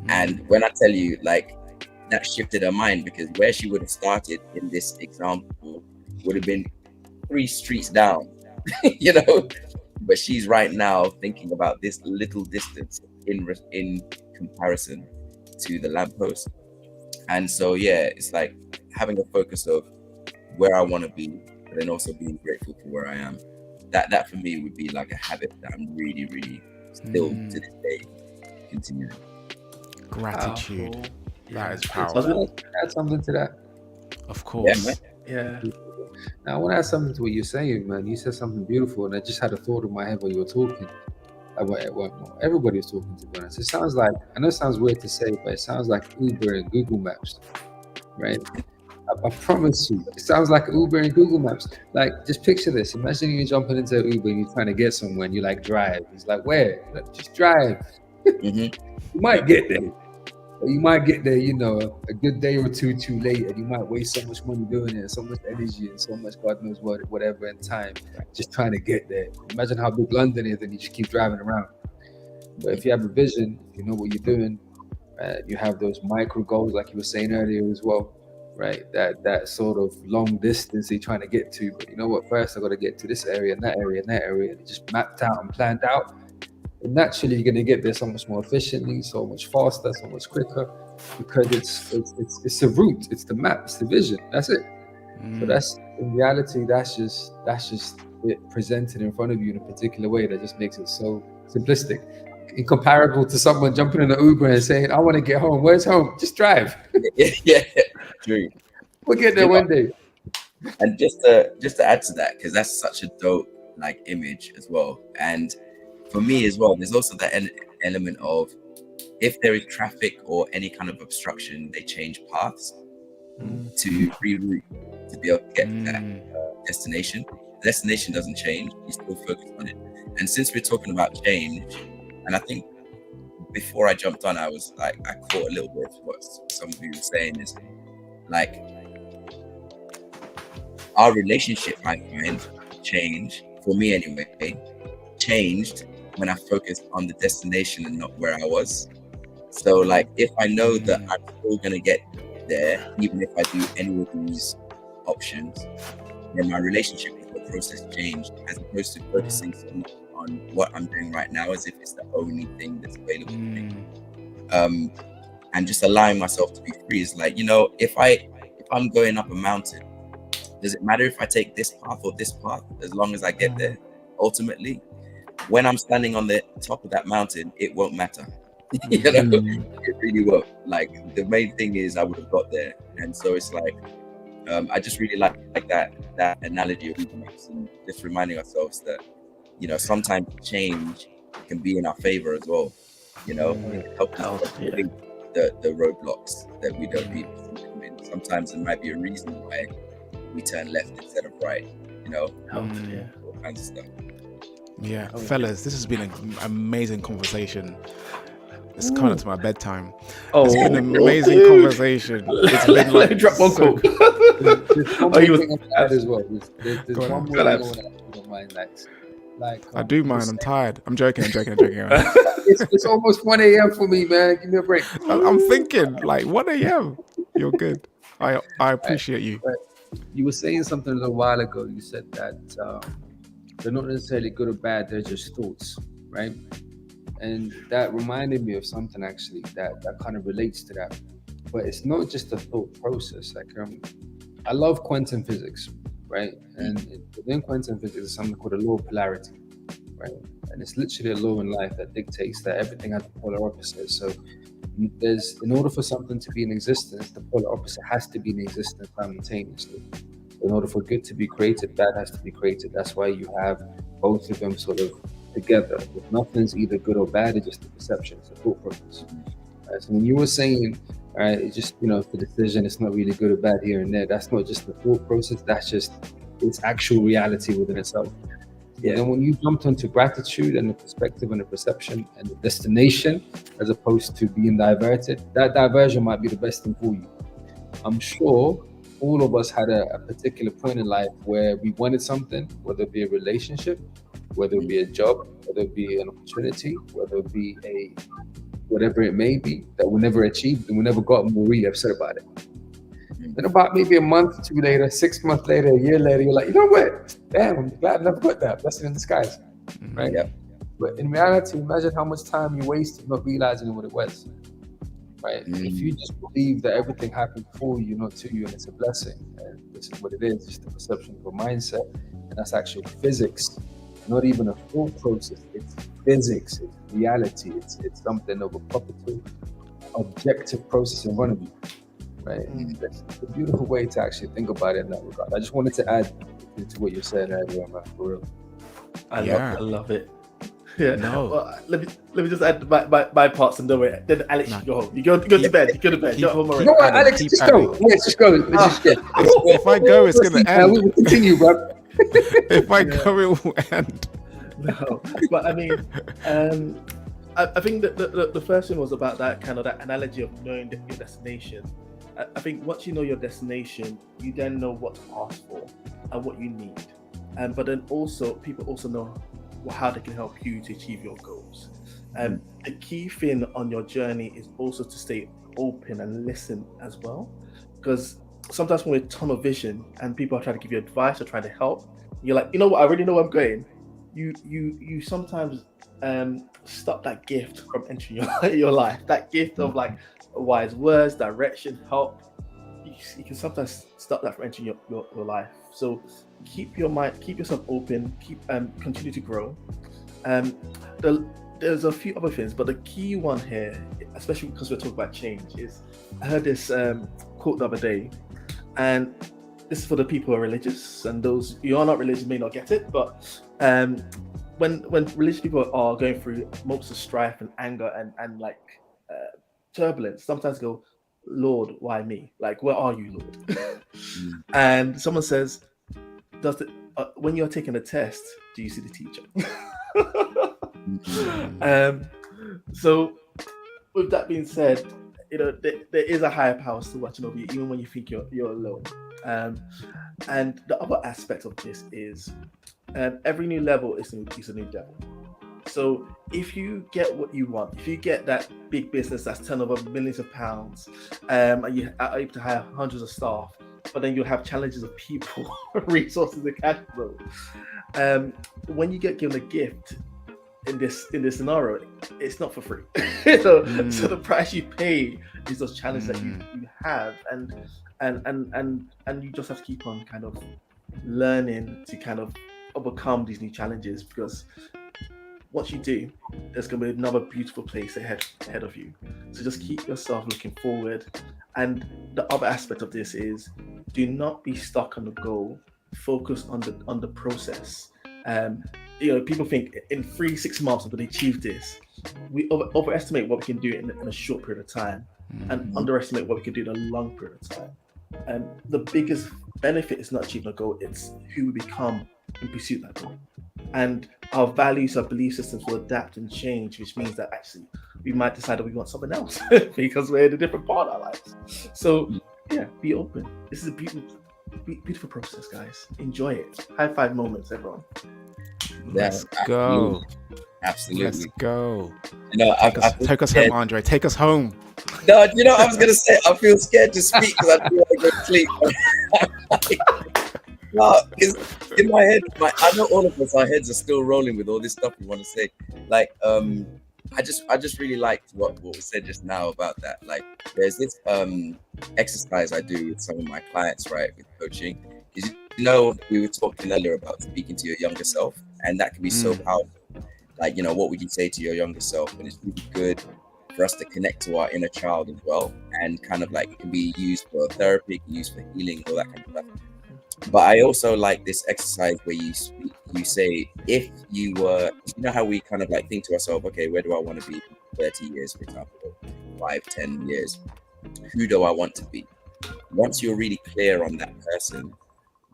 And when I tell you, like, that shifted her mind, because where she would have started in this example would have been 3 streets down, you know. But she's right now thinking about this little distance in comparison to the lamppost. And so, yeah, it's like having a focus of where I want to be, but then also being grateful for where I am. That for me would be like a habit that I'm really, really still to this day continuing. Gratitude. Powerful. That is Yeah. powerful. So I want to add something to that. Of course. man. Yeah. Now I want to add something to what you're saying, man. You said something beautiful, and I just had a thought in my head while you were talking. Well, everybody was talking, to be honest. It sounds like, I know it sounds weird to say, but it sounds like Uber and Google Maps, right? I promise you, it sounds like Uber and Google Maps. Like, just picture this. Imagine you're jumping into Uber and you're trying to get somewhere and you like drive. It's like, where? Like, just drive. You might get there. Or you might get there, you know, a good day or two too late, and you might waste so much money doing it, so much energy, and so much God knows what, whatever, in time, just trying to get there. Imagine how big London is, and you just keep driving around. But if you have a vision, you know what you're doing, you have those micro goals, like you were saying earlier as well, right? That sort of long distance you're trying to get to. But you know what? First, I got to get to this area and that area and that area, and just mapped out and planned out. And naturally, you're going to get there so much more efficiently, so much faster, so much quicker, because it's a route, it's the map, it's the vision. That's it. So that's, in reality, that's just it presented in front of you in a particular way that just makes it so simplistic, incomparable to someone jumping in an Uber and saying, "I want to get home." Where's home? Just drive. Yeah, true. We'll get there one day. And just to add to that, because that's such a dope like image as well. And for me as well, there's also that element of, if there is traffic or any kind of obstruction, they change paths to reroute to be able to get to that destination. The destination doesn't change, you still focus on it. And since we're talking about change, and I think before I jumped on, I was like, I caught a little bit of what some of you were saying, is like, our relationship, I find, change, for me anyway, changed when I focused on the destination and not where I was. So like, if I know that I'm still gonna get there, even if I do any of these options, then my relationship with the process changed, as opposed to focusing so much on what I'm doing right now as if it's the only thing that's available to me. And just allowing myself to be free is like, you know, if I'm going up a mountain, does it matter if I take this path or this path, as long as I get there? Ultimately, when I'm standing on the top of that mountain, it won't matter. You know, it really won't. Like, the main thing is I would have got there. And so it's like, I just really like that analogy of economics, and just reminding ourselves that, you know, sometimes change can be in our favor as well. You know, it helps us avoid the roadblocks that we don't need to come in. Sometimes there might be a reason why we turn left instead of right. You know, all kinds of stuff. Yeah, fellas, this has been an amazing conversation. It's coming up to my bedtime. It's been an amazing conversation. It's been like, let me drop one quote. There's one more thing I add as well. There's one more thing I want to add to my mind. Like I do mind. I'm tired. I'm joking. It's almost 1 a.m. for me, man. Give me a break. I'm thinking like 1 a.m. You're good. I appreciate you. You were saying something a little while ago. You said that they're not necessarily good or bad. They're just thoughts, right? And that reminded me of something actually that kind of relates to that. But it's not just a thought process. Like I love quantum physics, right? And within quantum physics, there's something called a law of polarity, right? And it's literally a law in life that dictates that everything has a polar opposite. So in order for something to be in existence, the polar opposite has to be in existence simultaneously. In order for good to be created, bad has to be created. That's why you have both of them sort of together. If nothing's either good or bad, it's just a perception, it's a thought process. So when you were saying, all right, it's just, you know, the decision, it's not really good or bad here and there, that's not just the thought process, that's just its actual reality within itself. And then when you jumped onto gratitude and the perspective and the perception and the destination, as opposed to being diverted, that diversion might be the best thing for you. I'm sure all of us had a particular point in life where we wanted something, whether it be a relationship, whether it be a job, whether it be an opportunity, whether it be whatever it may be, that we never achieved and we never got, and we're really upset about it. Then about maybe a month, 2 later, 6 months later, a year later, you're like, you know what? Damn, I'm glad I never got that. Blessing in disguise, right? Yeah. But in reality, imagine how much time you wasted not realizing what it was, right? If you just believe that everything happened for you, not to you, and it's a blessing, and this is what it is, just the perception of a mindset, and that's actual physics, not even a thought process. It's physics, it's reality, it's something of a proper, objective process in front of you, right? That's a beautiful way to actually think about it in that regard. I just wanted to add to what you said earlier, man, for real. I Yeah. love it. Yeah. No. Well, let me just add my parts and don't worry. Then Alex, you go home. You go to bed. You go to bed. You're home You already. know what, Adam, Alex? keep Just adding. go. Let's just go. Let's just get. If I go, it's gonna We end. will continue, bro. If I go, it will end. No, but I mean, I think that the first thing was about that kind of that analogy of knowing your destination. I think once you know your destination, you then know what to ask for and what you need. But then also, people also know how they can help you to achieve your goals. The key thing on your journey is also to stay open and listen as well, because sometimes when we're tunnel vision and people are trying to give you advice or trying to help, you're like, you know what, I already know where I'm going. You sometimes stop that gift from entering your life. That gift of like wise words, direction, help. You can sometimes stop that from entering your life. So keep your mind, keep yourself open, continue to grow. There's a few other things, but the key one here, especially because we're talking about change, is I heard this quote the other day, and this is for the people who are religious, and those who are not religious may not get it, but when religious people are going through moments of strife and anger and like turbulence, sometimes go, Lord, why me? Like, where are you, Lord? And someone says, when you're taking a test, do you see the teacher? So with that being said, you know, there is a higher power still watching over you, even when you think you're alone. And the other aspect of this is every new level is a new devil. So if you get what you want, if you get that big business that's turned over millions of pounds, and you are able to hire hundreds of staff, but then you'll have challenges of people, resources, and cash flow. When you get given a gift in this scenario, it's not for free. So the price you pay is those challenges that you have, and you just have to keep on kind of learning to kind of overcome these new challenges, because once you do, there's going to be another beautiful place ahead of you. So just keep yourself looking forward. And the other aspect of this is, do not be stuck on the goal. Focus on the process. You know, people think in 3-6 months I'm going to achieve this. We overestimate what we can do in a short period of time, and underestimate what we can do in a long period of time. And the biggest benefit is not achieving a goal; it's who we become in pursuit of that goal. And our values, our belief systems will adapt and change, which means that actually we might decide that we want something else because we're in a different part of our lives. So yeah, be open. This is a beautiful process, guys. Enjoy it. High five moments, everyone. Let's go. Absolutely. Let's go. You know, Take us home, Andre. Take us home. No, you know, I was gonna say I feel scared to speak because I feel like I go to sleep. No, because in my head, I know all of us, our heads are still rolling with all this stuff we want to say. Like, I just really liked what was said just now about that. Like, there's this exercise I do with some of my clients, right, with coaching. Is, you know, we were talking earlier about speaking to your younger self, and that can be so powerful. Like, you know, what would you say to your younger self? And it's really good for us to connect to our inner child as well, and kind of like it can be used for therapy, it can be used for healing, all that kind of stuff. But I also like this exercise where you say, if you were, you know how we kind of like think to ourselves, okay, where do I want to be in 30 years, for example, 5-10 years? Who do I want to be? Once you're really clear on that person,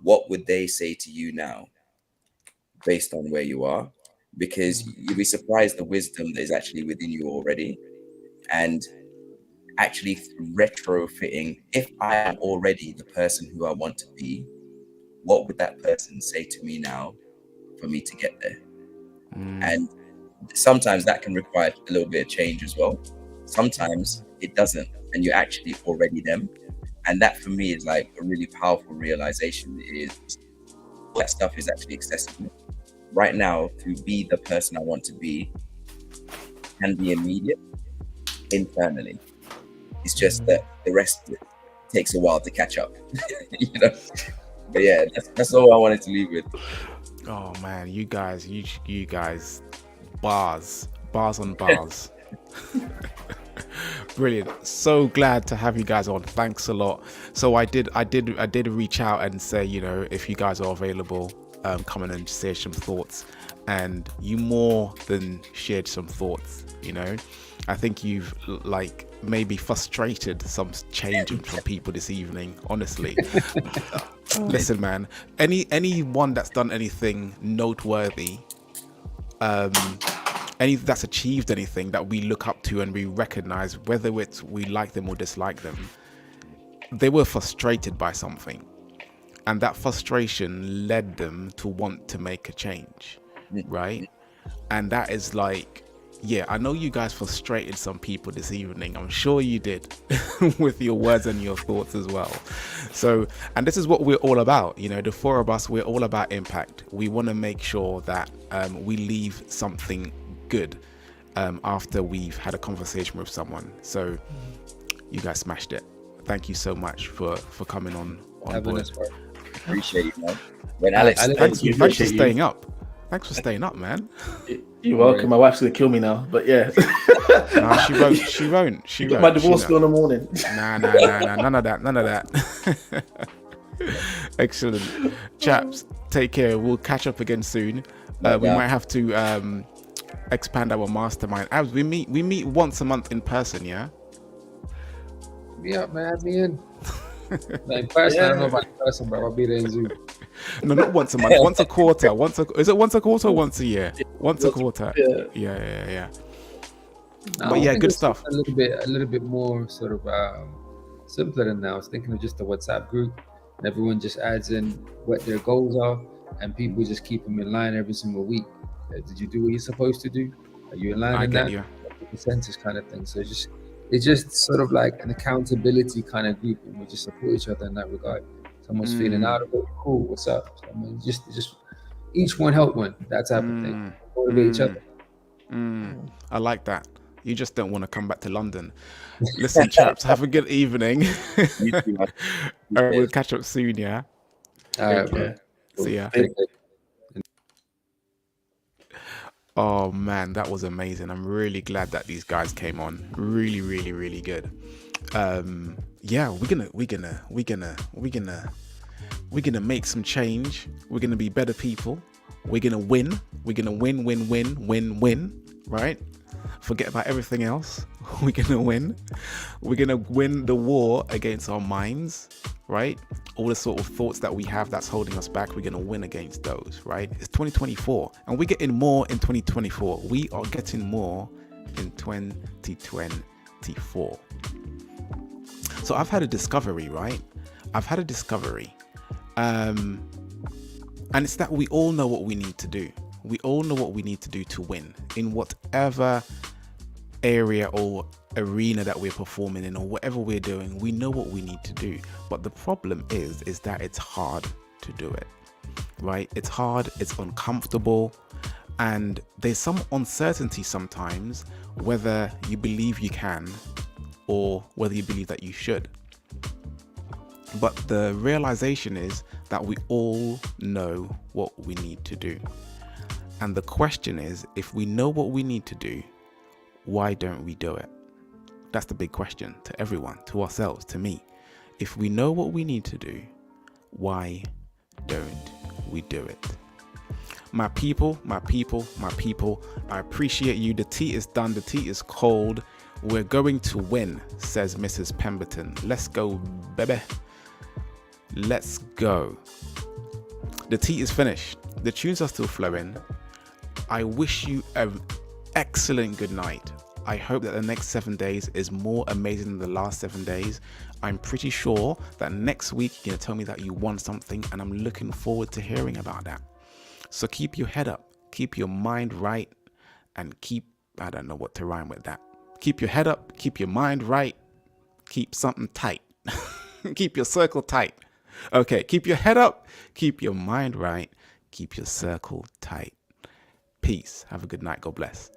what would they say to you now based on where you are? Because you'll be surprised the wisdom that is actually within you already. And actually retrofitting, if I am already the person who I want to be, what would that person say to me now for me to get there? And sometimes that can require a little bit of change as well. Sometimes it doesn't, and you're actually already them. And that for me is like a really powerful realization, is that stuff is actually accessible. Right now, to be the person I want to be can be immediate internally. It's just that the rest takes a while to catch up. You know? But yeah, that's all I wanted to leave with. Oh man, you guys, bars on bars. Brilliant. So glad to have you guys on. Thanks a lot. So I did reach out and say, you know, if you guys are available, come in and share some thoughts. And you more than shared some thoughts, you know. I think you've like maybe frustrated some change from people this evening, honestly. Listen, man, anyone that's done anything noteworthy, any that's achieved anything that we look up to and we recognize, whether it's we like them or dislike them, they were frustrated by something, and that frustration led them to want to make a change, right? And that is like, yeah, I know you guys frustrated some people this evening. I'm sure you did with your words and your thoughts as well. So, and this is what we're all about. You know, the four of us, we're all about impact. We want to make sure that we leave something good after we've had a conversation with someone. So you guys smashed it. Thank you so much for coming on board. Appreciate it, man. When Alex, thanks for staying up. Thanks for staying up, man. You're welcome. My wife's gonna kill me now, but yeah. No, she won't. She won't. My divorce bill in the morning. Nah. None of that. Excellent. Chaps, take care. We'll catch up again soon. We might have to expand our mastermind. As we meet once a month in person, yeah? Yeah, man, add me in. In person, I don't know about in person, but I'll be there in Zoom. No, not once a month. Once a quarter. Is it once a quarter or once a year? Once a quarter. Yeah. No, but yeah, good stuff. A little bit more sort of simpler than that. I was thinking of just a WhatsApp group, and everyone just adds in what their goals are, and people just keep them in line every single week. Did you do what you're supposed to do? Are you in line in that? The percentage kind of thing. So it's just sort of like an accountability kind of group, and we just support each other in that regard. Someone's feeling out of it, cool, what's up? I mean, just each one help one, that type of thing. Motivate each other. I like that. You just don't want to come back to London. Listen, chaps, have a good evening. You too, man. We'll catch up soon, yeah? All right, man. See ya. Oh man, that was amazing. I'm really glad that these guys came on. Really, really, really good. Yeah, we're gonna make some change. We're gonna be better people. We're gonna win. We're gonna win, right? Forget about everything else. We're gonna win. We're gonna win the war against our minds, right? All the sort of thoughts that we have that's holding us back, we're gonna win against those, right? It's 2024, and we're getting more in 2024. We are getting more in 2024. So I've had a discovery, right? And it's that we all know what we need to do. We all know what we need to do to win in whatever area or arena that we're performing in, or whatever we're doing. We know what we need to do, but the problem is that it's hard to do it, right? It's hard, it's uncomfortable, and there's some uncertainty sometimes whether you believe you can or whether you believe that you should. But the realization is that we all know what we need to do. And the question is, if we know what we need to do, why don't we do it? That's the big question to everyone, to ourselves, to me. If we know what we need to do, why don't we do it? My people, I appreciate you. The tea is done. The tea is cold. We're going to win, says Mrs. Pemberton. Let's go, baby. Let's go. The tea is finished. The tunes are still flowing. I wish you an excellent good night. I hope that the next 7 days is more amazing than the last 7 days. I'm pretty sure that next week you're going to tell me that you won something, and I'm looking forward to hearing about that. So keep your head up, keep your mind right, and I don't know what to rhyme with that. Keep your head up, keep your mind right, keep something tight. Keep your circle tight. Okay, keep your head up, keep your mind right, keep your circle tight. Peace. Have a good night. God bless.